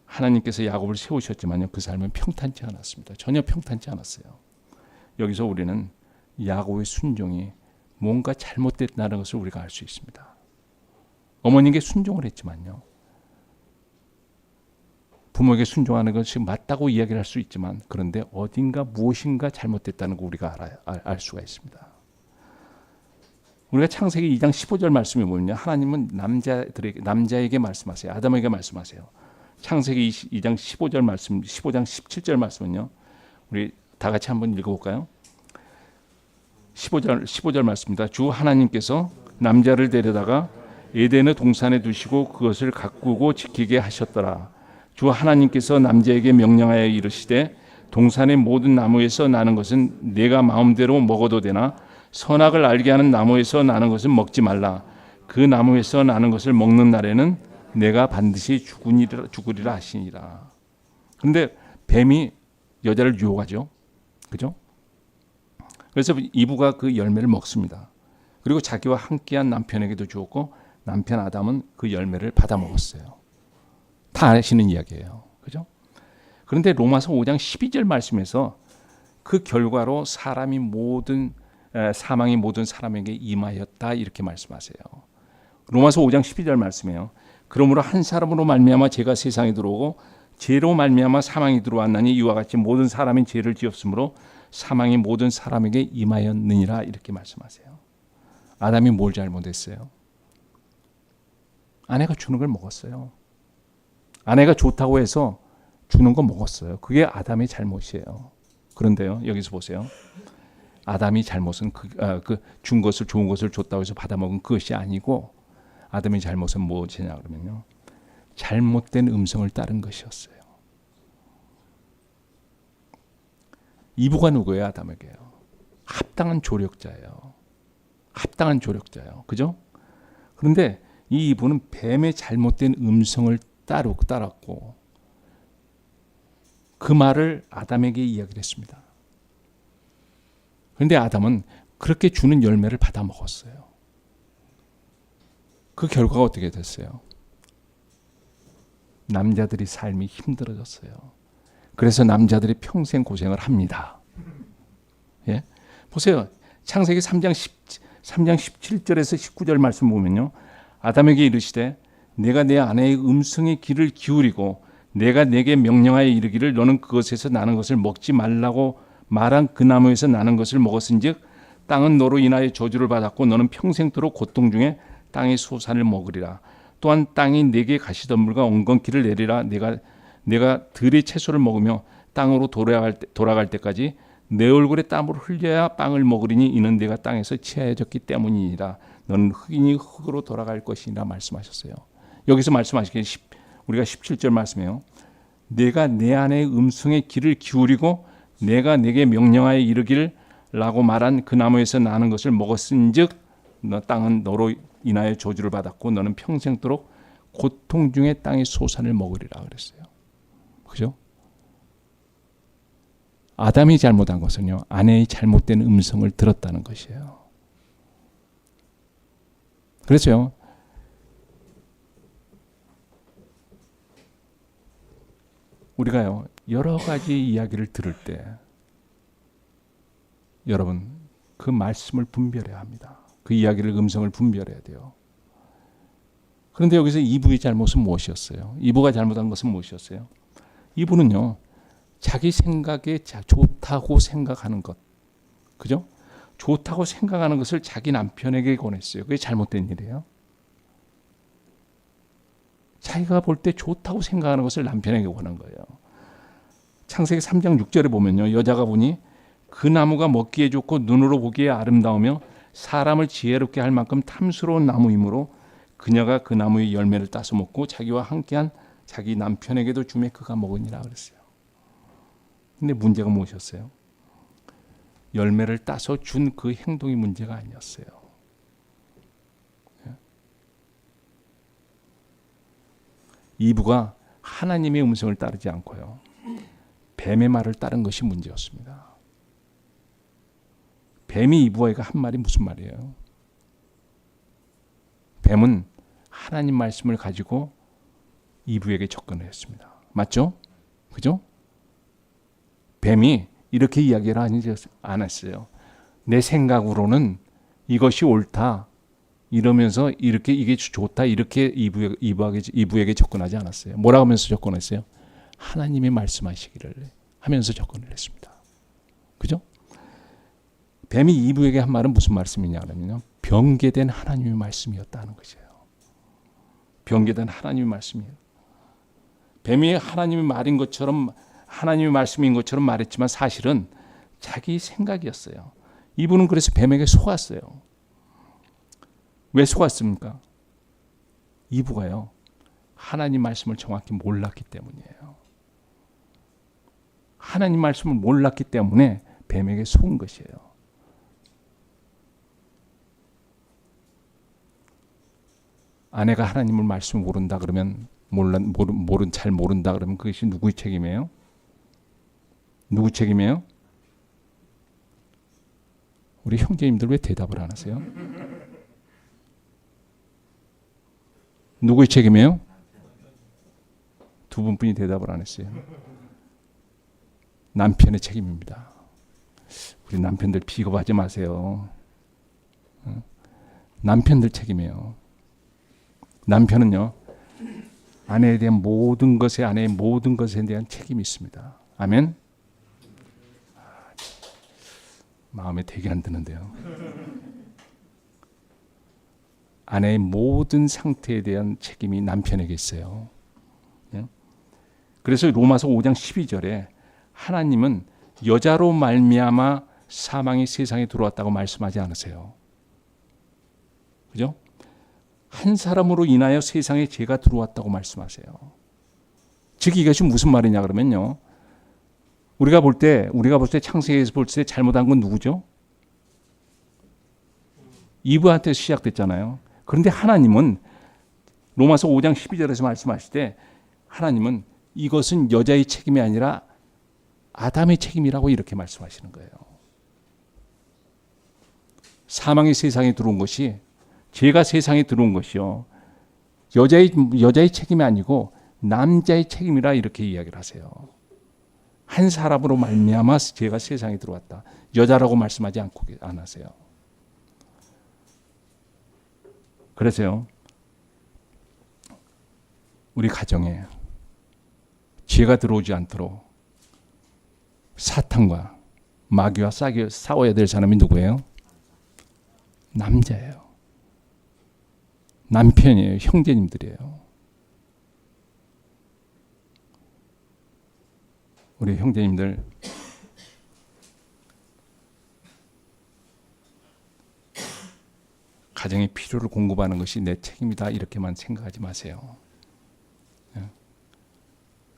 S1: 하나님께서 야곱을 세우셨지만요, 그 삶은 평탄치 않았습니다. 전혀 평탄치 않았어요. 여기서 우리는 야곱의 순종이 뭔가 잘못됐다는 것을 우리가 알 수 있습니다. 어머니에게 순종을 했지만요, 부모에게 순종하는 것이 맞다고 이야기를 할 수 있지만, 그런데 어딘가 무엇인가 잘못됐다는 거 우리가 알 수가 있습니다. 우리가 창세기 2장 15절 말씀이 뭐냐? 하나님은 남자에게 말씀하세요. 아담에게 말씀하세요. 창세기 2장 15절 말씀, 15장 17절 말씀은요, 우리 다 같이 한번 읽어볼까요? 15절 말씀입니다. 주 하나님께서 남자를 데려다가 에덴의 동산에 두시고 그것을 가꾸고 지키게 하셨더라. 주 하나님께서 남자에게 명령하여 이르시되 동산의 모든 나무에서 나는 것은 내가 마음대로 먹어도 되나 선악을 알게 하는 나무에서 나는 것은 먹지 말라. 그 나무에서 나는 것을 먹는 날에는 내가 반드시 죽으리라 하시니라. 그런데 뱀이 여자를 유혹하죠. 그죠? 그래서 이브가 그 열매를 먹습니다. 그리고 자기와 함께한 남편에게도 주었고 남편 아담은 그 열매를 받아 먹었어요. 다 아시는 이야기예요. 그죠? 그런데 로마서 5장 12절 말씀에서 그 결과로 사망이 모든 사람에게 임하였다 이렇게 말씀하세요. 로마서 5장 12절 말씀이에요. 그러므로 한 사람으로 말미암아 죄가 세상에 들어오고 죄로 말미암아 사망이 들어왔나니 이와 같이 모든 사람이 죄를 지었으므로 사망이 모든 사람에게 임하였느니라 이렇게 말씀하세요. 아담이 뭘 잘못했어요? 아내가 주는 걸 먹었어요. 아내가 좋다고 해서 주는 거 먹었어요. 그게 아담의 잘못이에요. 그런데요, 여기서 보세요. 아담이 잘못은 준 것을, 좋은 것을 줬다고 해서 받아먹은 그것이 아니고, 아담의 잘못은 무엇이냐 그러면요, 잘못된 음성을 따른 것이었어요. 이브가 누구예요? 아담에게요. 합당한 조력자예요. 합당한 조력자예요. 그죠? 그런데 이 이브는 뱀의 잘못된 음성을 따랐고 그 말을 아담에게 이야기를 했습니다. 그런데 아담은 그렇게 주는 열매를 받아 먹었어요. 그 결과가 어떻게 됐어요? 남자들이 삶이 힘들어졌어요. 그래서 남자들이 평생 고생을 합니다. 예? 보세요. 창세기 3장 17절에서 19절 말씀 보면요, 아담에게 이르시되 내가 내 아내의 음성의 귀를 기울이고 내가 내게 명령하여 이르기를 너는 그것에서 나는 것을 먹지 말라고 말한 그 나무에서 나는 것을 먹었은즉 땅은 너로 인하여 저주를 받았고 너는 평생토록 고통 중에 땅의 소산을 먹으리라. 또한 땅이 내게 가시덤불과 엉겅퀴를 내리라. 내가 들의 채소를 먹으며 땅으로 돌아갈 때까지 내 얼굴에 땀을 흘려야 빵을 먹으리니 이는 내가 땅에서 취하여졌기 때문이니라. 너는 흙이니 흙으로 돌아갈 것이니라 말씀하셨어요. 여기서 말씀하시기에 우리가 17절 말씀해요. 내가 내 아내의 음성에 귀를 기울이고 내가 내게 명령하여 이르기를 라고 말한 그 나무에서 나는 것을 먹었은즉 너 땅은 너로 인하여 저주를 받았고 너는 평생토록 고통 중에 땅의 소산을 먹으리라 그랬어요. 그죠? 아담이 잘못한 것은요, 아내의 잘못된 음성을 들었다는 것이에요. 그렇죠? 우리가요, 여러 가지 이야기를 들을 때 여러분 그 말씀을 분별해야 합니다. 그 이야기를, 음성을 분별해야 돼요. 그런데 여기서 이브의 잘못은 무엇이었어요? 이브가 잘못한 것은 무엇이었어요? 이브는요, 자기 생각에 좋다고 생각하는 것, 그죠? 좋다고 생각하는 것을 자기 남편에게 권했어요. 그게 잘못된 일이에요. 자기가 볼 때 좋다고 생각하는 것을 남편에게 원한 거예요. 창세기 3장 6절에 보면요. 여자가 보니 그 나무가 먹기에 좋고 눈으로 보기에 아름다우며 사람을 지혜롭게 할 만큼 탐스러운 나무이므로 그녀가 그 나무의 열매를 따서 먹고 자기와 함께한 자기 남편에게도 주매 그가 먹으니라 그랬어요. 근데 문제가 무엇이었어요? 열매를 따서 준 그 행동이 문제가 아니었어요. 이브가 하나님의 음성을 따르지 않고요. 뱀의 말을 따른 것이 문제였습니다. 뱀이 이브에게 한 말이 무슨 말이에요? 뱀은 하나님 말씀을 가지고 이브에게 접근을 했습니다. 맞죠? 그죠? 뱀이 이렇게 이야기를 안 했어요. 내 생각으로는 이것이 옳다 이러면서 이렇게 이게 좋다 이렇게 이브에게 접근하지 않았어요. 뭐라고 하면서 접근했어요? 하나님이 말씀하시기를 하면서 접근을 했습니다. 그죠? 뱀이 이브에게 한 말은 무슨 말씀이냐 그러면요. 변개된 하나님의 말씀이었다는 것이에요. 변개된 하나님의 말씀이에요. 뱀이 하나님의 말인 것처럼 하나님의 말씀인 것처럼 말했지만 사실은 자기 생각이었어요. 이분은 그래서 뱀에게 속았어요. 왜 속았습니까? 이브가요. 하나님 말씀을 정확히 몰랐기 때문이에요. 하나님 말씀을 몰랐기 때문에 뱀에게 속은 것이에요. 아내가 하나님을 말씀을 모른다 그러면 잘 모른다 그러면 그것이 누구의 책임이에요? 누구 책임이에요? 우리 형제님들 왜 대답을 안 하세요? 누구의 책임이에요? 두 분뿐이 대답을 안 했어요. 남편의 책임입니다. 우리 남편들 비겁하지 마세요. 남편들 책임이에요. 남편은요, 아내에 대한 모든 것에, 아내의 모든 것에 대한 책임이 있습니다. 아멘? 마음에 되게 안 드는데요. 아내의 모든 상태에 대한 책임이 남편에게 있어요. 그래서 로마서 5장 12절에 하나님은 여자로 말미암아 사망이 세상에 들어왔다고 말씀하지 않으세요. 그죠? 한 사람으로 인하여 세상에 죄가 들어왔다고 말씀하세요. 즉 이것이 무슨 말이냐 그러면요. 우리가 볼 때 창세기에서 볼 때 잘못한 건 누구죠? 이브한테 시작됐잖아요. 그런데 하나님은 로마서 5장 12절에서 말씀하실 때 하나님은 이것은 여자의 책임이 아니라 아담의 책임이라고 이렇게 말씀하시는 거예요. 사망이 세상에 들어온 것이 죄가 세상에 들어온 것이요. 여자의 책임이 아니고 남자의 책임이라 이렇게 이야기를 하세요. 한 사람으로 말미암아 죄가 세상에 들어왔다. 여자라고 말씀하지 안 하세요. 그래서요. 우리 가정에 죄가 들어오지 않도록 사탄과 마귀와 싸워야 될 사람이 누구예요? 남자예요. 남편이에요. 형제님들이에요. 우리 형제님들 가정의 필요를 공급하는 것이 내 책임이다 이렇게만 생각하지 마세요.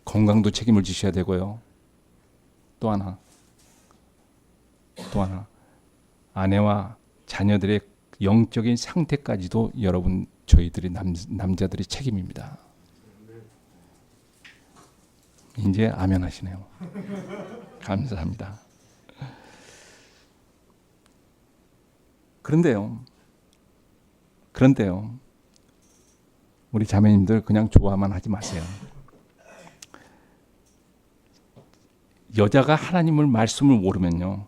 S1: 건강도 책임을 지셔야 되고요. 또 하나 아내와 자녀들의 영적인 상태까지도 여러분 저희들이 남자들이 책임입니다. 이제 아멘 하시네요. 감사합니다. 그런데요. 우리 자매님들 그냥 좋아만 하지 마세요. 여자가 하나님을 말씀을 모르면요.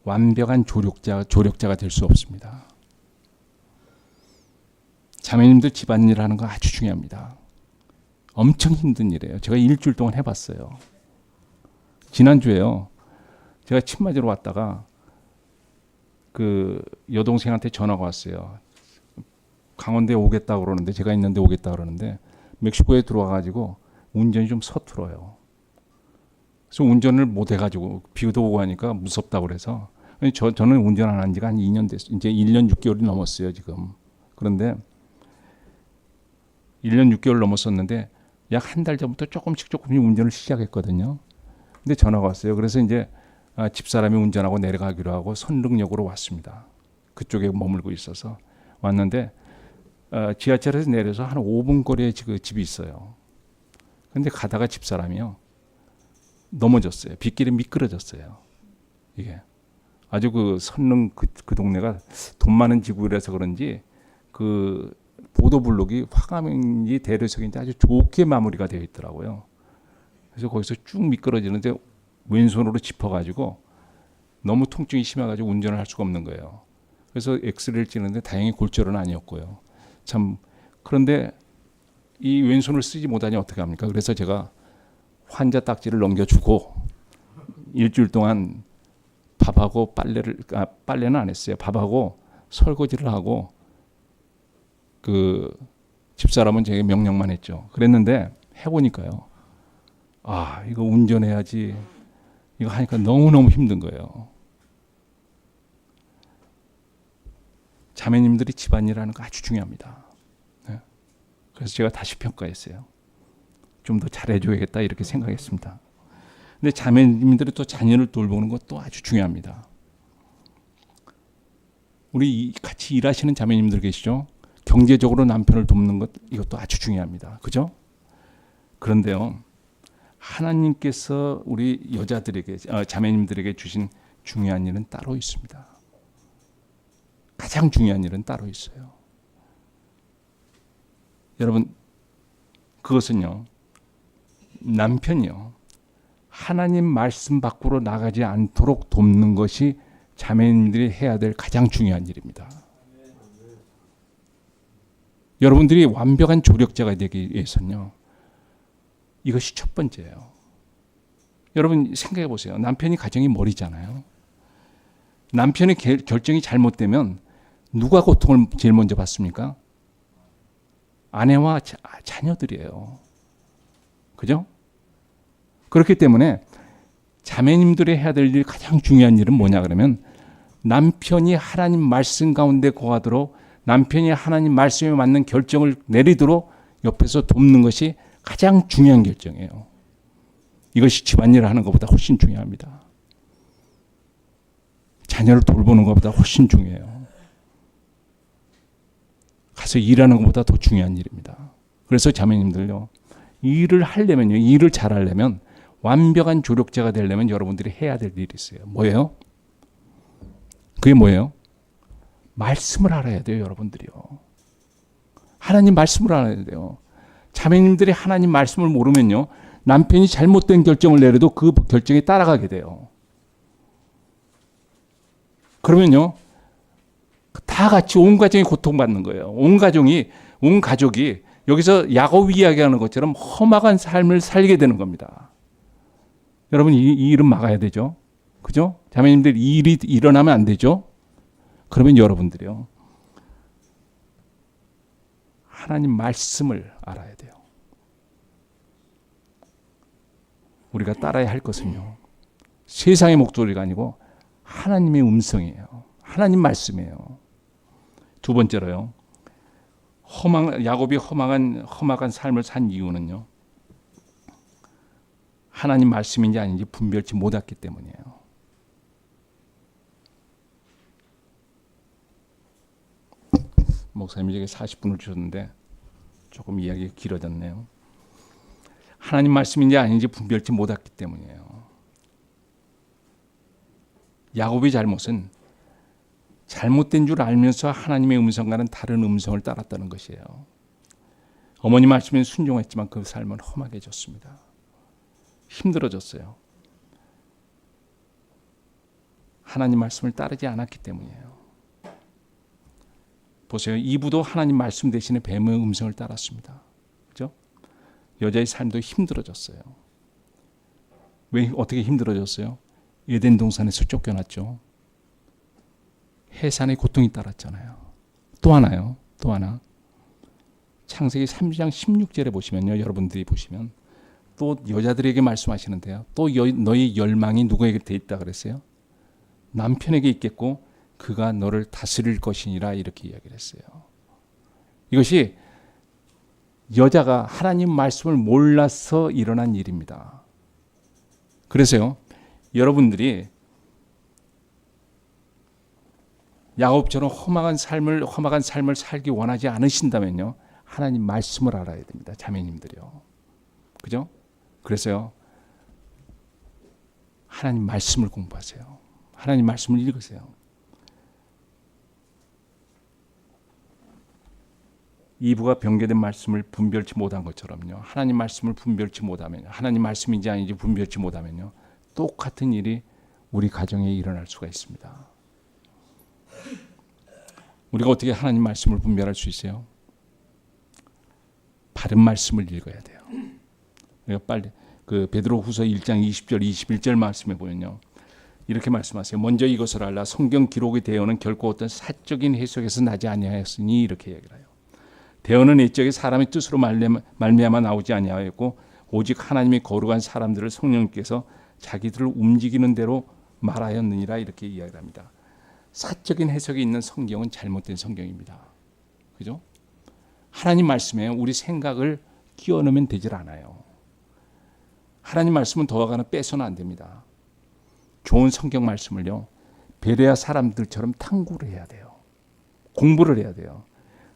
S1: 완벽한 조력자가 될 수 없습니다. 자매님들 집안일 하는 거 아주 중요합니다. 엄청 힘든 일이에요. 제가 일주일 동안 해봤어요. 지난주에요. 제가 침 맞으러 왔다가 그 여동생한테 전화가 왔어요. 강원도에 오겠다 그러는데 제가 있는데 오겠다 그러는데 멕시코에 들어와가지고 운전이 좀 서툴어요. 그래서 운전을 못 해가지고 비도 오고 하니까 무섭다고 그래서 저는 운전 안 한 지가 한 2년 됐어요. 이제 1년 6개월이 넘었어요 지금. 그런데 1년 6개월 넘었었는데 약 한 달 전부터 조금씩 운전을 시작했거든요. 근데 전화가 왔어요. 그래서 이제 집사람이 운전하고 내려가기로 하고 선릉역으로 왔습니다. 그쪽에 머물고 있어서 왔는데 지하철에서 내려서 한 5분 거리에 그 집이 있어요. 근데 가다가 집사람이요 넘어졌어요. 빗길에 미끄러졌어요. 이게 아주 그 선릉 그 동네가 돈 많은 지구라서 그런지 그 보도블록이 화감인지 대리석인지 아주 좋게 마무리가 되어 있더라고요. 그래서 거기서 쭉 미끄러지는데 왼손으로 짚어가지고 너무 통증이 심해가지고 운전을 할 수가 없는 거예요. 그래서 엑스레이를 찍는데 다행히 골절은 아니었고요. 참 그런데 이 왼손을 쓰지 못하니 어떻게 합니까? 그래서 제가 환자 딱지를 넘겨주고 일주일 동안 밥하고 빨래는 안 했어요. 밥하고 설거지를 하고 그 집사람은 제게 명령만 했죠. 그랬는데 해보니까요. 이거 운전해야지. 이거 하니까 너무너무 힘든 거예요. 자매님들이 집안일 하는 거 아주 중요합니다. 네. 그래서 제가 다시 평가했어요. 좀 더 잘해줘야겠다 이렇게 생각했습니다. 근데 자매님들이 또 자녀를 돌보는 것도 아주 중요합니다. 우리 같이 일하시는 자매님들 계시죠? 경제적으로 남편을 돕는 것 이것도 아주 중요합니다. 그죠? 그런데요. 하나님께서 우리 여자들에게 자매님들에게 주신 중요한 일은 따로 있습니다. 가장 중요한 일은 따로 있어요. 여러분 그것은요. 남편이요. 하나님 말씀 밖으로 나가지 않도록 돕는 것이 자매님들이 해야 될 가장 중요한 일입니다. 여러분들이 완벽한 조력자가 되기 위해서는요. 이것이 첫 번째예요. 여러분 생각해 보세요. 남편이 가정의 머리잖아요. 남편의 결정이 잘못되면 누가 고통을 제일 먼저 받습니까? 아내와 자녀들이에요. 그죠? 그렇기 때문에 자매님들이 해야 될 일 가장 중요한 일은 뭐냐 그러면 남편이 하나님 말씀 가운데 거하도록 남편이 하나님 말씀에 맞는 결정을 내리도록 옆에서 돕는 것이 가장 중요한 결정이에요. 이것이 집안일을 하는 것보다 훨씬 중요합니다. 자녀를 돌보는 것보다 훨씬 중요해요. 가서 일하는 것보다 더 중요한 일입니다. 그래서 자매님들요. 일을 하려면요. 일을 잘하려면 완벽한 조력자가 되려면 여러분들이 해야 될 일이 있어요. 뭐예요? 그게 뭐예요? 말씀을 알아야 돼요. 여러분들이요. 하나님 말씀을 알아야 돼요. 자매님들이 하나님 말씀을 모르면요. 남편이 잘못된 결정을 내려도 그 결정에 따라가게 돼요. 그러면요. 다 같이 온 가정이 고통받는 거예요. 온 가족이 여기서 야곱이 이야기하는 것처럼 험악한 삶을 살게 되는 겁니다. 여러분 이 일은 막아야 되죠. 그죠? 자매님들 이 일이 일어나면 안 되죠. 그러면 여러분들이요. 하나님 말씀을 알아야 돼요. 우리가 따라야 할 것은요. 세상의 목소리가 아니고 하나님의 음성이에요. 하나님 말씀이에요. 두 번째로요. 야곱이 험악한 삶을 산 이유는요. 하나님 말씀인지 아닌지 분별치 못했기 때문이에요. 목사님이 제게 40분을 주셨는데 조금 이야기가 길어졌네요. 하나님 말씀인지 아닌지 분별치 못했기 때문이에요. 야곱의 잘못은 잘못된 줄 알면서 하나님의 음성과는 다른 음성을 따랐다는 것이에요. 어머니 말씀에 순종했지만 그 삶은 험하게졌습니다. 힘들어졌어요. 하나님 말씀을 따르지 않았기 때문이에요. 보세요. 이브도 하나님 말씀 대신에 뱀의 음성을 따랐습니다. 그죠? 여자의 삶도 힘들어졌어요. 왜 어떻게 힘들어졌어요? 에덴 동산에서 쫓겨났죠. 해산의 고통이 따랐잖아요. 또 하나. 창세기 3장 16절에 보시면요. 여러분들이 보시면 또 여자들에게 말씀하시는데요. 또 너희 열망이 누구에게 돼 있다 그랬어요? 남편에게 있겠고 그가 너를 다스릴 것이니라 이렇게 이야기를 했어요. 이것이 여자가 하나님 말씀을 몰라서 일어난 일입니다. 그래서요. 여러분들이 야곱처럼 험악한 삶을 살기 원하지 않으신다면요. 하나님 말씀을 알아야 됩니다. 자매님들이요. 그죠? 그래서요. 하나님 말씀을 공부하세요. 하나님 말씀을 읽으세요. 이브가 변개된 말씀을 분별치 못한 것처럼요. 하나님 말씀을 분별치 못하면요. 하나님 말씀인지 아닌지 분별치 못하면요. 똑같은 일이 우리 가정에 일어날 수가 있습니다. 우리가 어떻게 하나님 말씀을 분별할 수 있어요? 바른 말씀을 읽어야 돼요. 우리가 빨리 그 베드로후서 1장 20절 21절 말씀에 보면요. 이렇게 말씀하세요. 먼저 이것을 알라. 성경 기록이 되어는 결코 어떤 사적인 해석에서 나지 아니하였으니 이렇게 얘기를 해요. 대언은 옛적에 사람의 뜻으로 말미암아 나오지 아니하였고 오직 하나님의 거룩한 사람들을 성령께서 자기들을 움직이는 대로 말하였느니라 이렇게 이야기를 합니다. 사적인 해석이 있는 성경은 잘못된 성경입니다. 그죠? 하나님 말씀에 우리 생각을 끼워 넣으면 되질 않아요. 하나님 말씀은 더하거나 빼서는 안 됩니다. 좋은 성경 말씀을요. 베레아 사람들처럼 탐구를 해야 돼요. 공부를 해야 돼요.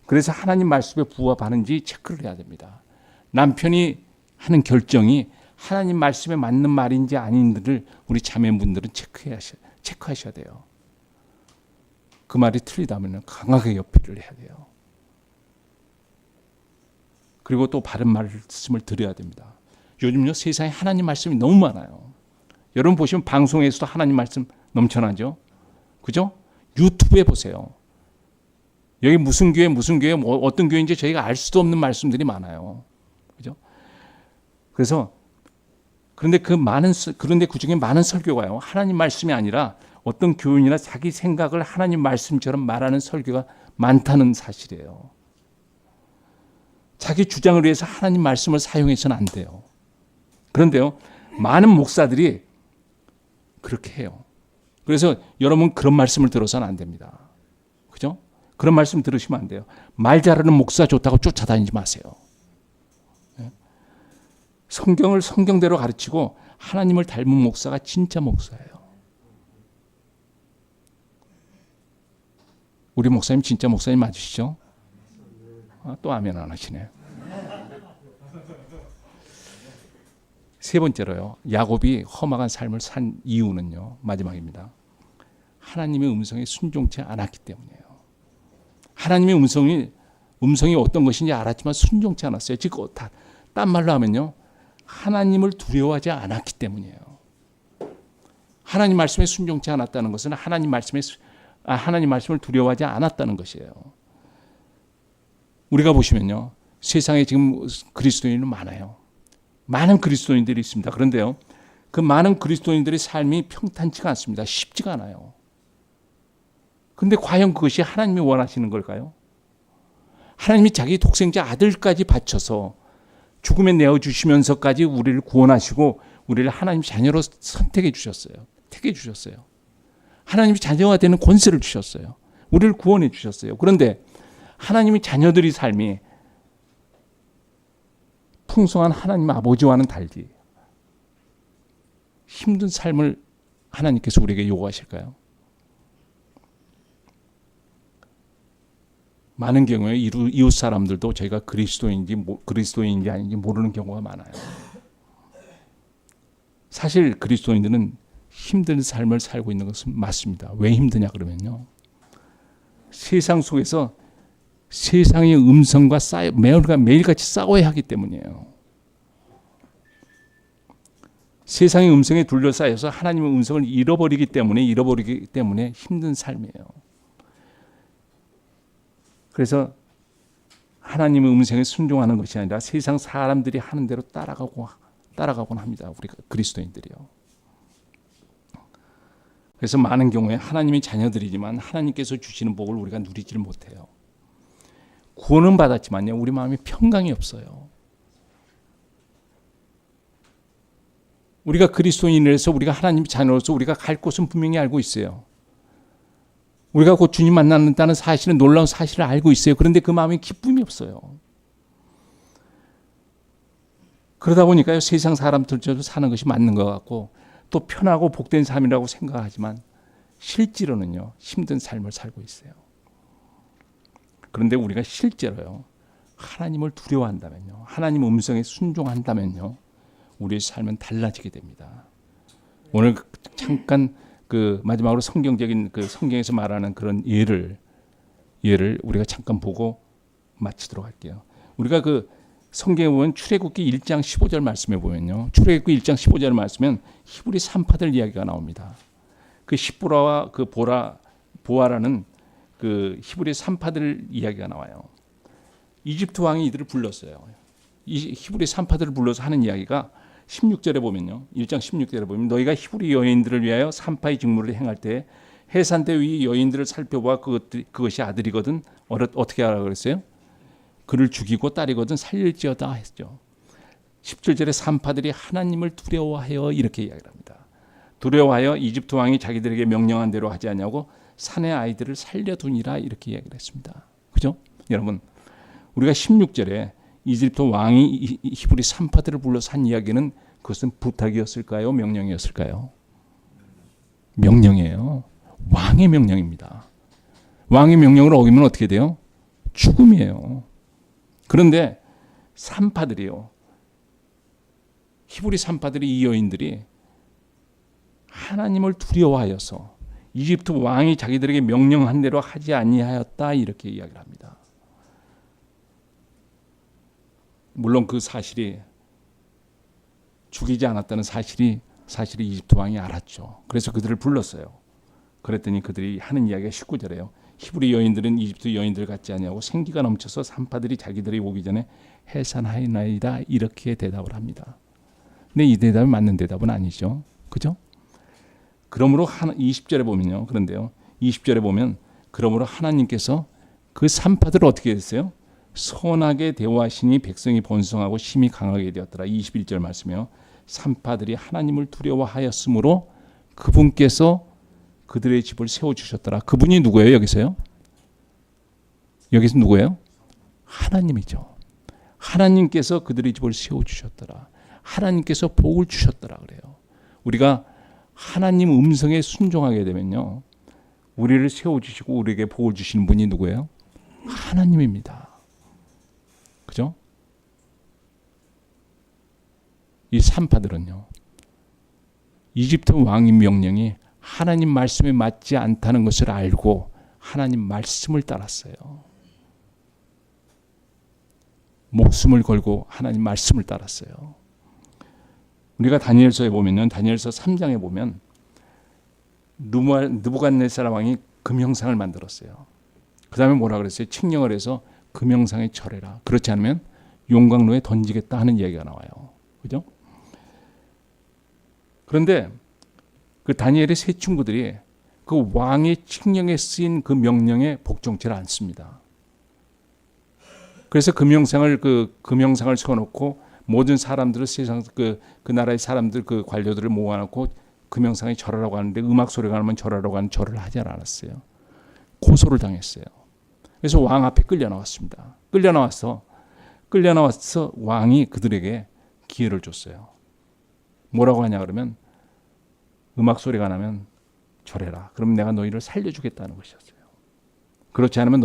S1: 그래서 하나님 말씀에 부합하는지 체크를 해야 됩니다. 남편이 하는 결정이 하나님 말씀에 맞는 말인지 아닌지를 우리 자매분들은 체크하셔야 돼요. 그 말이 틀리다면 강하게 옆일을 해야 돼요. 그리고 또 바른 말씀을 드려야 됩니다. 요즘요 세상에 하나님 말씀이 너무 많아요. 여러분 보시면 방송에서도 하나님 말씀 넘쳐나죠. 그죠? 유튜브에 보세요. 여기 무슨 교회 어떤 교회인지 저희가 알 수도 없는 말씀들이 많아요. 그죠? 그래서 그런데 그 중에 많은 설교가요. 하나님 말씀이 아니라 어떤 교인이나 자기 생각을 하나님 말씀처럼 말하는 설교가 많다는 사실이에요. 자기 주장을 위해서 하나님 말씀을 사용해서는 안 돼요. 그런데요. 많은 목사들이 그렇게 해요. 그래서 여러분 그런 말씀을 들어서는 안 됩니다. 그죠? 그런 말씀 들으시면 안 돼요. 말 잘하는 목사 좋다고 쫓아다니지 마세요. 성경을 성경대로 가르치고 하나님을 닮은 목사가 진짜 목사예요. 우리 목사님 진짜 목사님 맞으시죠? 또 아멘 안 하시네. 세 번째로요. 야곱이 험악한 삶을 산 이유는요. 마지막입니다. 하나님의 음성에 순종치 않았기 때문이에요. 하나님의 음성이 어떤 것인지 알았지만 순종치 않았어요. 즉, 딴 말로 하면요. 하나님을 두려워하지 않았기 때문이에요. 하나님 말씀에 순종치 않았다는 것은 하나님 말씀을 두려워하지 않았다는 것이에요. 우리가 보시면요. 세상에 지금 그리스도인은 많아요. 많은 그리스도인들이 있습니다. 그런데요. 그 많은 그리스도인들의 삶이 평탄치가 않습니다. 쉽지가 않아요. 그런데 과연 그것이 하나님이 원하시는 걸까요? 하나님이 자기 독생자 아들까지 바쳐서 죽음에 내어주시면서까지 우리를 구원하시고 우리를 하나님 자녀로 선택해 주셨어요. 택해 주셨어요. 하나님이 자녀가 되는 권세를 주셨어요. 우리를 구원해 주셨어요. 그런데 하나님의 자녀들의 삶이 풍성한 하나님 아버지와는 달리 힘든 삶을 하나님께서 우리에게 요구하실까요? 많은 경우에 이웃 사람들도 저희가 그리스도인인지 아닌지 모르는 경우가 많아요. 사실 그리스도인들은 힘든 삶을 살고 있는 것은 맞습니다. 왜 힘드냐 그러면요. 세상 속에서 세상의 음성과 매일같이 싸워야 하기 때문이에요. 세상의 음성에 둘러싸여서 하나님의 음성을 잃어버리기 때문에 힘든 삶이에요. 그래서 하나님의 음성에 순종하는 것이 아니라 세상 사람들이 하는 대로 따라가곤 합니다. 우리 그리스도인들이요. 그래서 많은 경우에 하나님의 자녀들이지만 하나님께서 주시는 복을 우리가 누리지를 못해요. 구원은 받았지만요, 우리 마음에 평강이 없어요. 우리가 그리스도인이라서 우리가 하나님 자녀로서 우리가 갈 곳은 분명히 알고 있어요. 우리가 곧 주님 만난다는 사실은 놀라운 사실을 알고 있어요. 그런데 그 마음에 기쁨이 없어요. 그러다 보니까요, 세상 사람들처럼 사는 것이 맞는 것 같고 또 편하고 복된 삶이라고 생각하지만 실제로는요, 힘든 삶을 살고 있어요. 그런데 우리가 실제로요, 하나님을 두려워한다면요, 하나님 음성에 순종한다면요, 우리의 삶은 달라지게 됩니다. 오늘 잠깐 그 마지막으로 성경적인 그 성경에서 말하는 그런 예를 우리가 잠깐 보고 마치도록 할게요. 우리가 그 성경에 보면 출애굽기 1장 15절 말씀에 보면요, 출애굽기 1장 15절 말씀은 히브리 산파들 이야기가 나옵니다. 그 십보라와 그 보아라는 그 히브리 산파들 이야기가 나와요. 이집트 왕이 이들을 불렀어요. 이 히브리 산파들을 불러서 하는 이야기가 16절에 보면요, 1장 16절에 보면 너희가 히브리 여인들을 위하여 산파의 직무를 행할 때 해산대 위 여인들을 살펴보아 그것이 아들이거든 어떻게 하라 그랬어요? 그를 죽이고 딸이거든 살릴지어다 했죠. 17절에 산파들이 하나님을 두려워하여 이렇게 이야기를 합니다. 두려워하여 이집트 왕이 자기들에게 명령한 대로 하지 않냐고 산의 아이들을 살려두니라 이렇게 이야기를 했습니다. 그죠? 여러분, 우리가 16절에 이집트 왕이 히브리 산파들을 불러서 한 이야기는 그것은 부탁이었을까요? 명령이었을까요? 명령이에요. 왕의 명령입니다. 왕의 명령을 어기면 어떻게 돼요? 죽음이에요. 그런데 산파들이요, 히브리 산파들이, 이 여인들이 하나님을 두려워하여서 이집트 왕이 자기들에게 명령한 대로 하지 아니하였다 이렇게 이야기를 합니다. 물론 그 사실이 죽이지 않았다는 사실이 이집트 왕이 알았죠. 그래서 그들을 불렀어요. 그랬더니 그들이 하는 이야기가 19절에요. 히브리 여인들은 이집트 여인들 같지 아니하고 생기가 넘쳐서 산파들이 자기들이 오기 전에 해산하였나이다 이렇게 대답을 합니다. 근데 이 대답이 맞는 대답은 아니죠. 그죠? 그러므로 20절에 보면요. 그런데요, 20절에 보면 그러므로 하나님께서 그 산파들을 어떻게 했어요? 선하게 대우하시니 백성이 번성하고 힘이 강하게 되었더라. 21절 말씀이요. 산파들이 하나님을 두려워하였으므로 그분께서 그들의 집을 세워주셨더라. 그분이 누구예요? 여기서요? 여기서 누구예요? 하나님이죠. 하나님께서 그들의 집을 세워주셨더라. 하나님께서 복을 주셨더라 그래요. 우리가 하나님 음성에 순종하게 되면요, 우리를 세워주시고 우리에게 복을 주시는 분이 누구예요? 하나님입니다. 그죠? 이 산파들은요, 이집트 왕의 명령이 하나님 말씀에 맞지 않다는 것을 알고 하나님 말씀을 따랐어요. 목숨을 걸고 하나님 말씀을 따랐어요. 우리가 다니엘서에 보면은, 다니엘서 3장에 보면 느부갓네살 왕이 금형상을 만들었어요. 그 다음에 뭐라 그랬어요? 칙령을 해서 금형상에 절해라. 그렇지 않으면 용광로에 던지겠다 하는 이야기가 나와요. 그죠? 그런데 그 다니엘의 세 친구들이 그 왕의 칙령에 쓰인 그 명령에 복종치 않습니다. 그래서 금형상을 세워놓고 모든 사람들을 세상 그 나라의 사람들 그 관료들을 모아놓고 금형상에 절하라고 하는데 음악 소리가 나면 절하라고 하는 절을 하지 않았어요. 고소를 당했어요. 그래서 왕 앞에 끌려 나왔습니다. 끌려 나와서 왕이 그들에게 기회를 줬어요. 뭐라고 하냐 그러면 음악 소리가 나면 절해라. 그럼 내가 너희를 살려주겠다는 것이었어요. 그렇지 않으면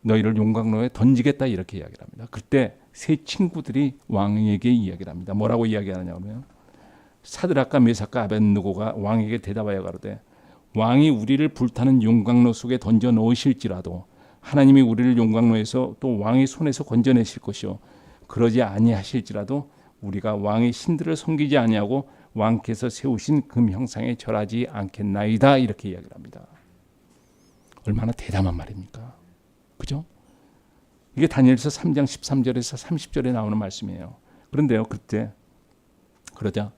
S1: 너희를 용광로에 던지겠다 이렇게 이야기를 합니다. 그때 세 친구들이 왕에게 이야기를 합니다. 뭐라고 이야기하냐면 사드락과 메삭과 아벳느고가 왕에게 대답하여 가로되 왕이 우리를 불타는 용광로 속에 던져 넣으실지라도 하나님이 우리를 용광로에서 또 왕의 손에서 건져내실 것이요 그러지 아니하실지라도 우리가 왕의 신들을 섬기지 아니하고 왕께서 세우신 금형상에 절하지 않겠나이다 이렇게 이야기를 합니다. 얼마나 대담한 말입니까? 그죠? 이게 다니엘서 3장 13절에서 30절에 나오는 말씀이에요. 그런데요, 그러자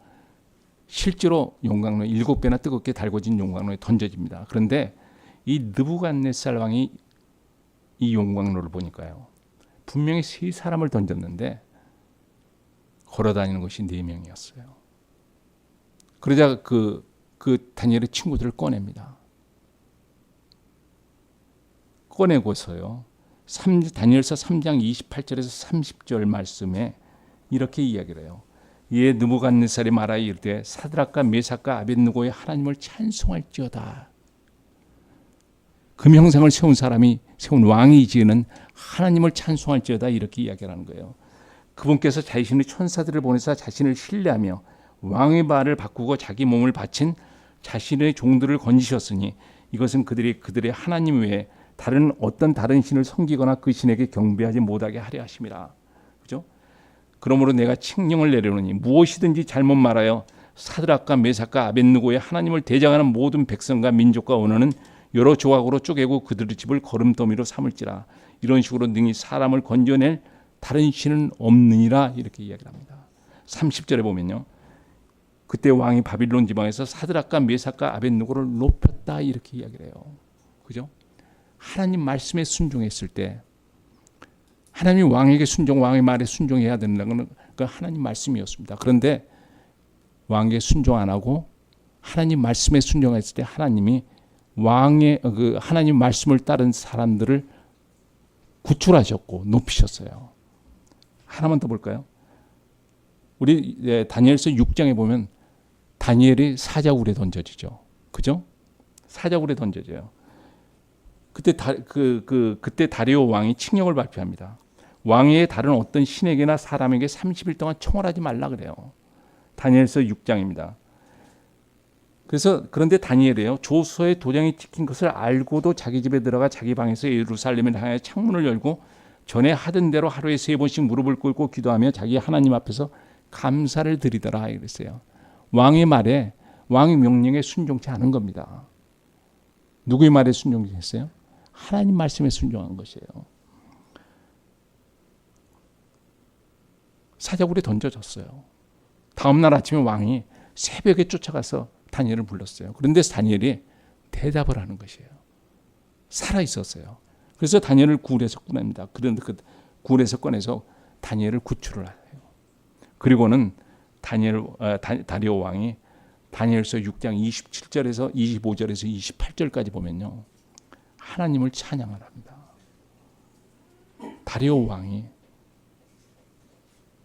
S1: 실제로 용광로에 7배나 뜨겁게 달궈진 용광로에 던져집니다. 그런데 이 느부갓네살 왕이 이 용광로를 보니까요. 분명히 세 사람을 던졌는데 걸어다니는 것이 4명이었어요. 그러자 그 다니엘의 친구들을 꺼냅니다. 꺼내고서요. 다니엘서 3장 28절에서 30절 말씀에 이렇게 이야기를 해요. 이에 느부갓네살이 말하여 이르되 사드락과 메삭과 아벳느고의 하나님을 찬송할지어다. 금 형상을 세운 왕이 지으는 하나님을 찬송할지어다 이렇게 이야기하는 거예요. 그분께서 자신의 천사들을 보내사 자신을 신뢰하며 왕의 말을 바꾸고 자기 몸을 바친 자신의 종들을 건지셨으니 이것은 그들의 하나님 외에 어떤 다른 신을 섬기거나 그 신에게 경배하지 못하게 하려 하심이라. 그죠? 그러므로 내가 칙령을 내려놓으니 무엇이든지 잘못 말하여 사드락과 메삭과 아벳느고의 하나님을 대적하는 모든 백성과 민족과 언어는 여러 조각으로 쪼개고 그들의 집을 거름더미로 삼을지라. 이런 식으로 능히 사람을 건져낼 다른 신은 없느니라 이렇게 이야기를 합니다. 30절에 보면요. 그때 왕이 바빌론 지방에서 사드락과 메삭과 아벳느고를 높였다 이렇게 이야기를 해요. 그죠? 하나님 말씀에 순종했을 때 하나님 왕에게 왕의 말에 순종해야 된다는 것은 그 하나님 말씀이었습니다. 그런데 왕에게 순종 안 하고 하나님 말씀에 순종했을 때 하나님이 하나님 말씀을 따른 사람들을 구출하셨고 높이셨어요. 하나만 더 볼까요? 우리 다니엘서 6장에 보면 다니엘이 사자굴에 던져지죠. 그죠? 사자굴에 던져져요. 그때 다리오 왕이 칙령을 발표합니다. 왕위에 다른 어떤 신에게나 사람에게 30일 동안 청혼하지 말라 그래요. 다니엘서 6장입니다. 그런데 다니엘이에요. 조서에 도장이 찍힌 것을 알고도 자기 집에 들어가 자기 방에서 예루살렘을 향해 창문을 열고 전에 하던 대로 하루에 3번씩 무릎을 꿇고 기도하며 자기 하나님 앞에서 감사를 드리더라 이랬어요. 왕의 말에 왕의 명령에 순종치 않은 겁니다. 누구의 말에 순종했어요? 하나님 말씀에 순종한 것이에요. 사자굴에 던져졌어요. 다음 날 아침에 왕이 새벽에 쫓아가서 다니엘을 불렀어요. 그런데 다니엘이 대답을 하는 것이에요. 살아 있었어요. 그래서 다니엘을 굴에서 꺼냅니다. 그런데 그 굴에서 꺼내서 다니엘을 구출을 해요. 그리고는 다리오 왕이 다니엘서 6장 27절에서 25절에서 28절까지 보면요. 하나님을 찬양을 합니다. 다리오 왕이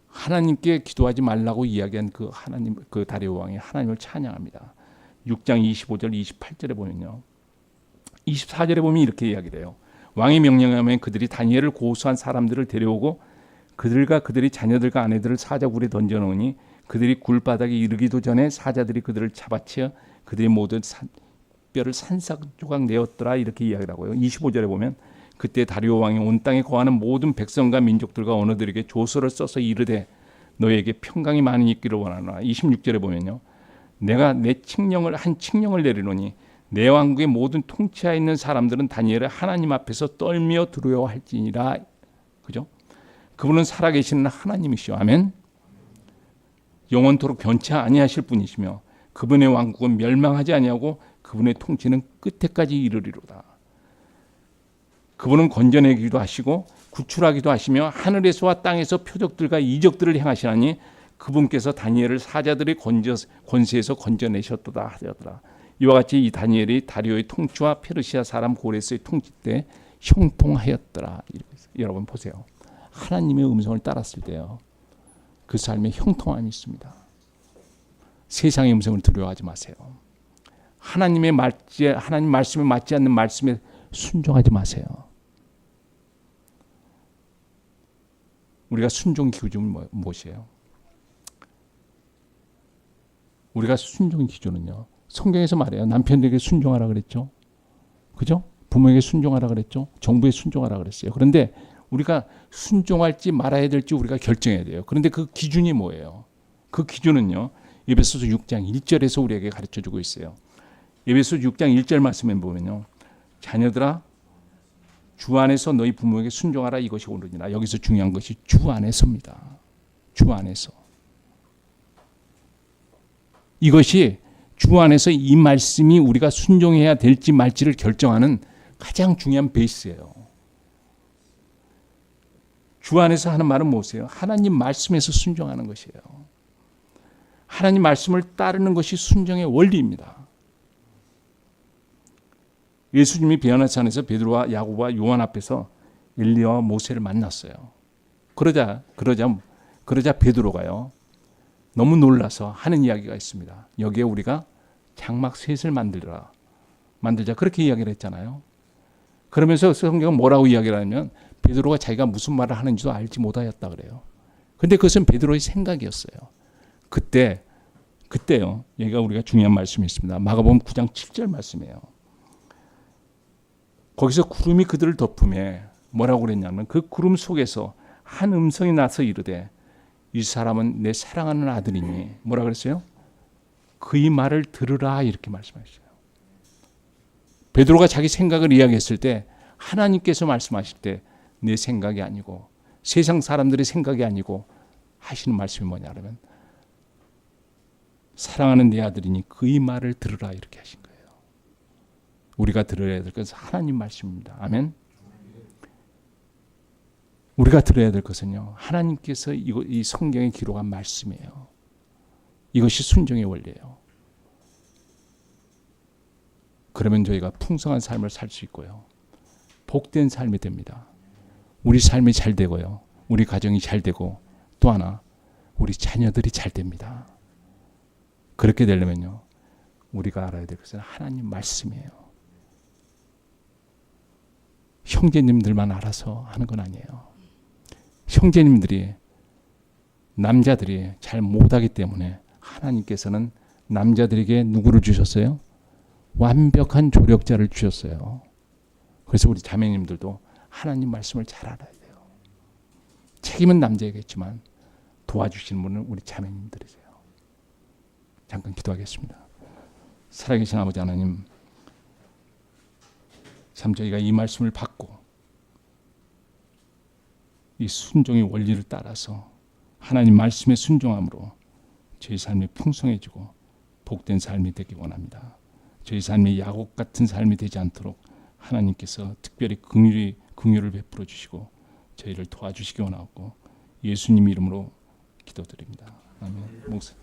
S1: 하나님께 기도하지 말라고 이야기한 그 다리오 왕이 하나님을 찬양합니다. 6장 25절 28절에 보면요. 24절에 보면 이렇게 이야기를 해요. 왕이 명령하면 그들이 다니엘을 고소한 사람들을 데려오고 그들과 그들의 자녀들과 아내들을 사자굴에 던져놓으니 그들이 굴바닥에 이르기도 전에 사자들이 그들을 잡아채어 그들의 모든 뼈를 산삭조각 내었더라 이렇게 이야기를 하고요. 25절에 보면 그때 다리오 왕이 온 땅에 거하는 모든 백성과 민족들과 언어들에게 조서를 써서 이르되 너에게 평강이 많이 있기를 원하노라. 26절에 보면요. 내가 한 칙령을 내리노니 내 왕국의 모든 통치하에 있는 사람들은 다니엘을 하나님 앞에서 떨며 두려워할지니라. 그죠? 그분은 살아계시는 하나님이시오. 아멘. 영원토록 변치 아니하실 분이시며 그분의 왕국은 멸망하지 아니하고 그분의 통치는 끝에까지 이르리로다. 그분은 건져내기도 하시고 구출하기도 하시며 하늘에서와 땅에서 표적들과 이적들을 행하시나니 그분께서 다니엘을 사자들의 권세에서 건져내셨도다 하더라. 이와 같이 이 다니엘이 다리오의 통치와 페르시아 사람 고레스의 통치 때 형통하였더라. 여러분 보세요. 하나님의 음성을 따랐을 때요. 그 삶에 형통함이 있습니다. 세상의 음성을 두려워하지 마세요. 하나님 말씀에 맞지 않는 말씀에 순종하지 마세요. 우리가 순종 기준은 무엇이에요? 우리가 순종 기준은요. 성경에서 말해요. 남편에게 순종하라 그랬죠. 그죠? 부모에게 순종하라 그랬죠. 정부에 순종하라 그랬어요. 그런데 우리가 순종할지 말아야 될지 우리가 결정해야 돼요. 그런데 그 기준이 뭐예요? 그 기준은요. 에베소서 6장 1절에서 우리에게 가르쳐주고 있어요. 에베소서 6장 1절 말씀에 보면요. 자녀들아 주 안에서 너희 부모에게 순종하라 이것이 옳으니라. 여기서 중요한 것이 주 안에서입니다. 주 안에서. 이것이 주 안에서 이 말씀이 우리가 순종해야 될지 말지를 결정하는 가장 중요한 베이스예요. 주 안에서 하는 말은 무엇이에요? 하나님 말씀에서 순종하는 것이에요. 하나님 말씀을 따르는 것이 순종의 원리입니다. 예수님이 비아나산에서 베드로와 야고보와 요한 앞에서 엘리야와 모세를 만났어요. 그러자 베드로가요, 너무 놀라서 하는 이야기가 있습니다. 여기에 우리가 장막 셋을 만들자 그렇게 이야기를 했잖아요. 그러면서 성경은 뭐라고 이야기를 하냐면 베드로가 자기가 무슨 말을 하는지도 알지 못하였다 그래요. 근데 그것은 베드로의 생각이었어요. 그때요. 여기가 우리가 중요한 말씀이 있습니다. 마가복음 9장 7절 말씀이에요. 거기서 구름이 그들을 덮음에 뭐라고 그랬냐면 그 구름 속에서 한 음성이 나서 이르되 이 사람은 내 사랑하는 아들이니 뭐라 그랬어요? 그의 말을 들으라 이렇게 말씀하셨어요. 베드로가 자기 생각을 이야기했을 때 하나님께서 말씀하실 때 내 생각이 아니고 세상 사람들의 생각이 아니고 하시는 말씀이 뭐냐 그러면 사랑하는 내 아들이니 그의 말을 들으라 이렇게 하신 거예요. 우리가 들어야 될 것은 하나님 말씀입니다. 아멘. 우리가 들어야 될 것은요, 하나님께서 이 성경에 기록한 말씀이에요. 이것이 순종의 원리예요. 그러면 저희가 풍성한 삶을 살 수 있고요, 복된 삶이 됩니다. 우리 삶이 잘 되고요, 우리 가정이 잘 되고, 또 하나 우리 자녀들이 잘 됩니다. 그렇게 되려면요, 우리가 알아야 될 것은 하나님 말씀이에요. 형제님들만 알아서 하는 건 아니에요. 형제님들이, 남자들이 잘 못하기 때문에 하나님께서는 남자들에게 누구를 주셨어요? 완벽한 조력자를 주셨어요. 그래서 우리 자매님들도 하나님 말씀을 잘 알아야 돼요. 책임은 남자이겠지만 도와주시는 분은 우리 자매님들이세요. 잠깐 기도하겠습니다. 살아계신 아버지 하나님, 참 저희가 이 말씀을 받고 이 순종의 원리를 따라서 하나님 말씀에 순종함으로 저희 삶이 풍성해지고 복된 삶이 되기 원합니다. 저희 삶이 야곱 같은 삶이 되지 않도록 하나님께서 특별히 긍휼을 베풀어 주시고 저희를 도와주시기 원하고 예수님 이름으로 기도드립니다. 아멘. 목사.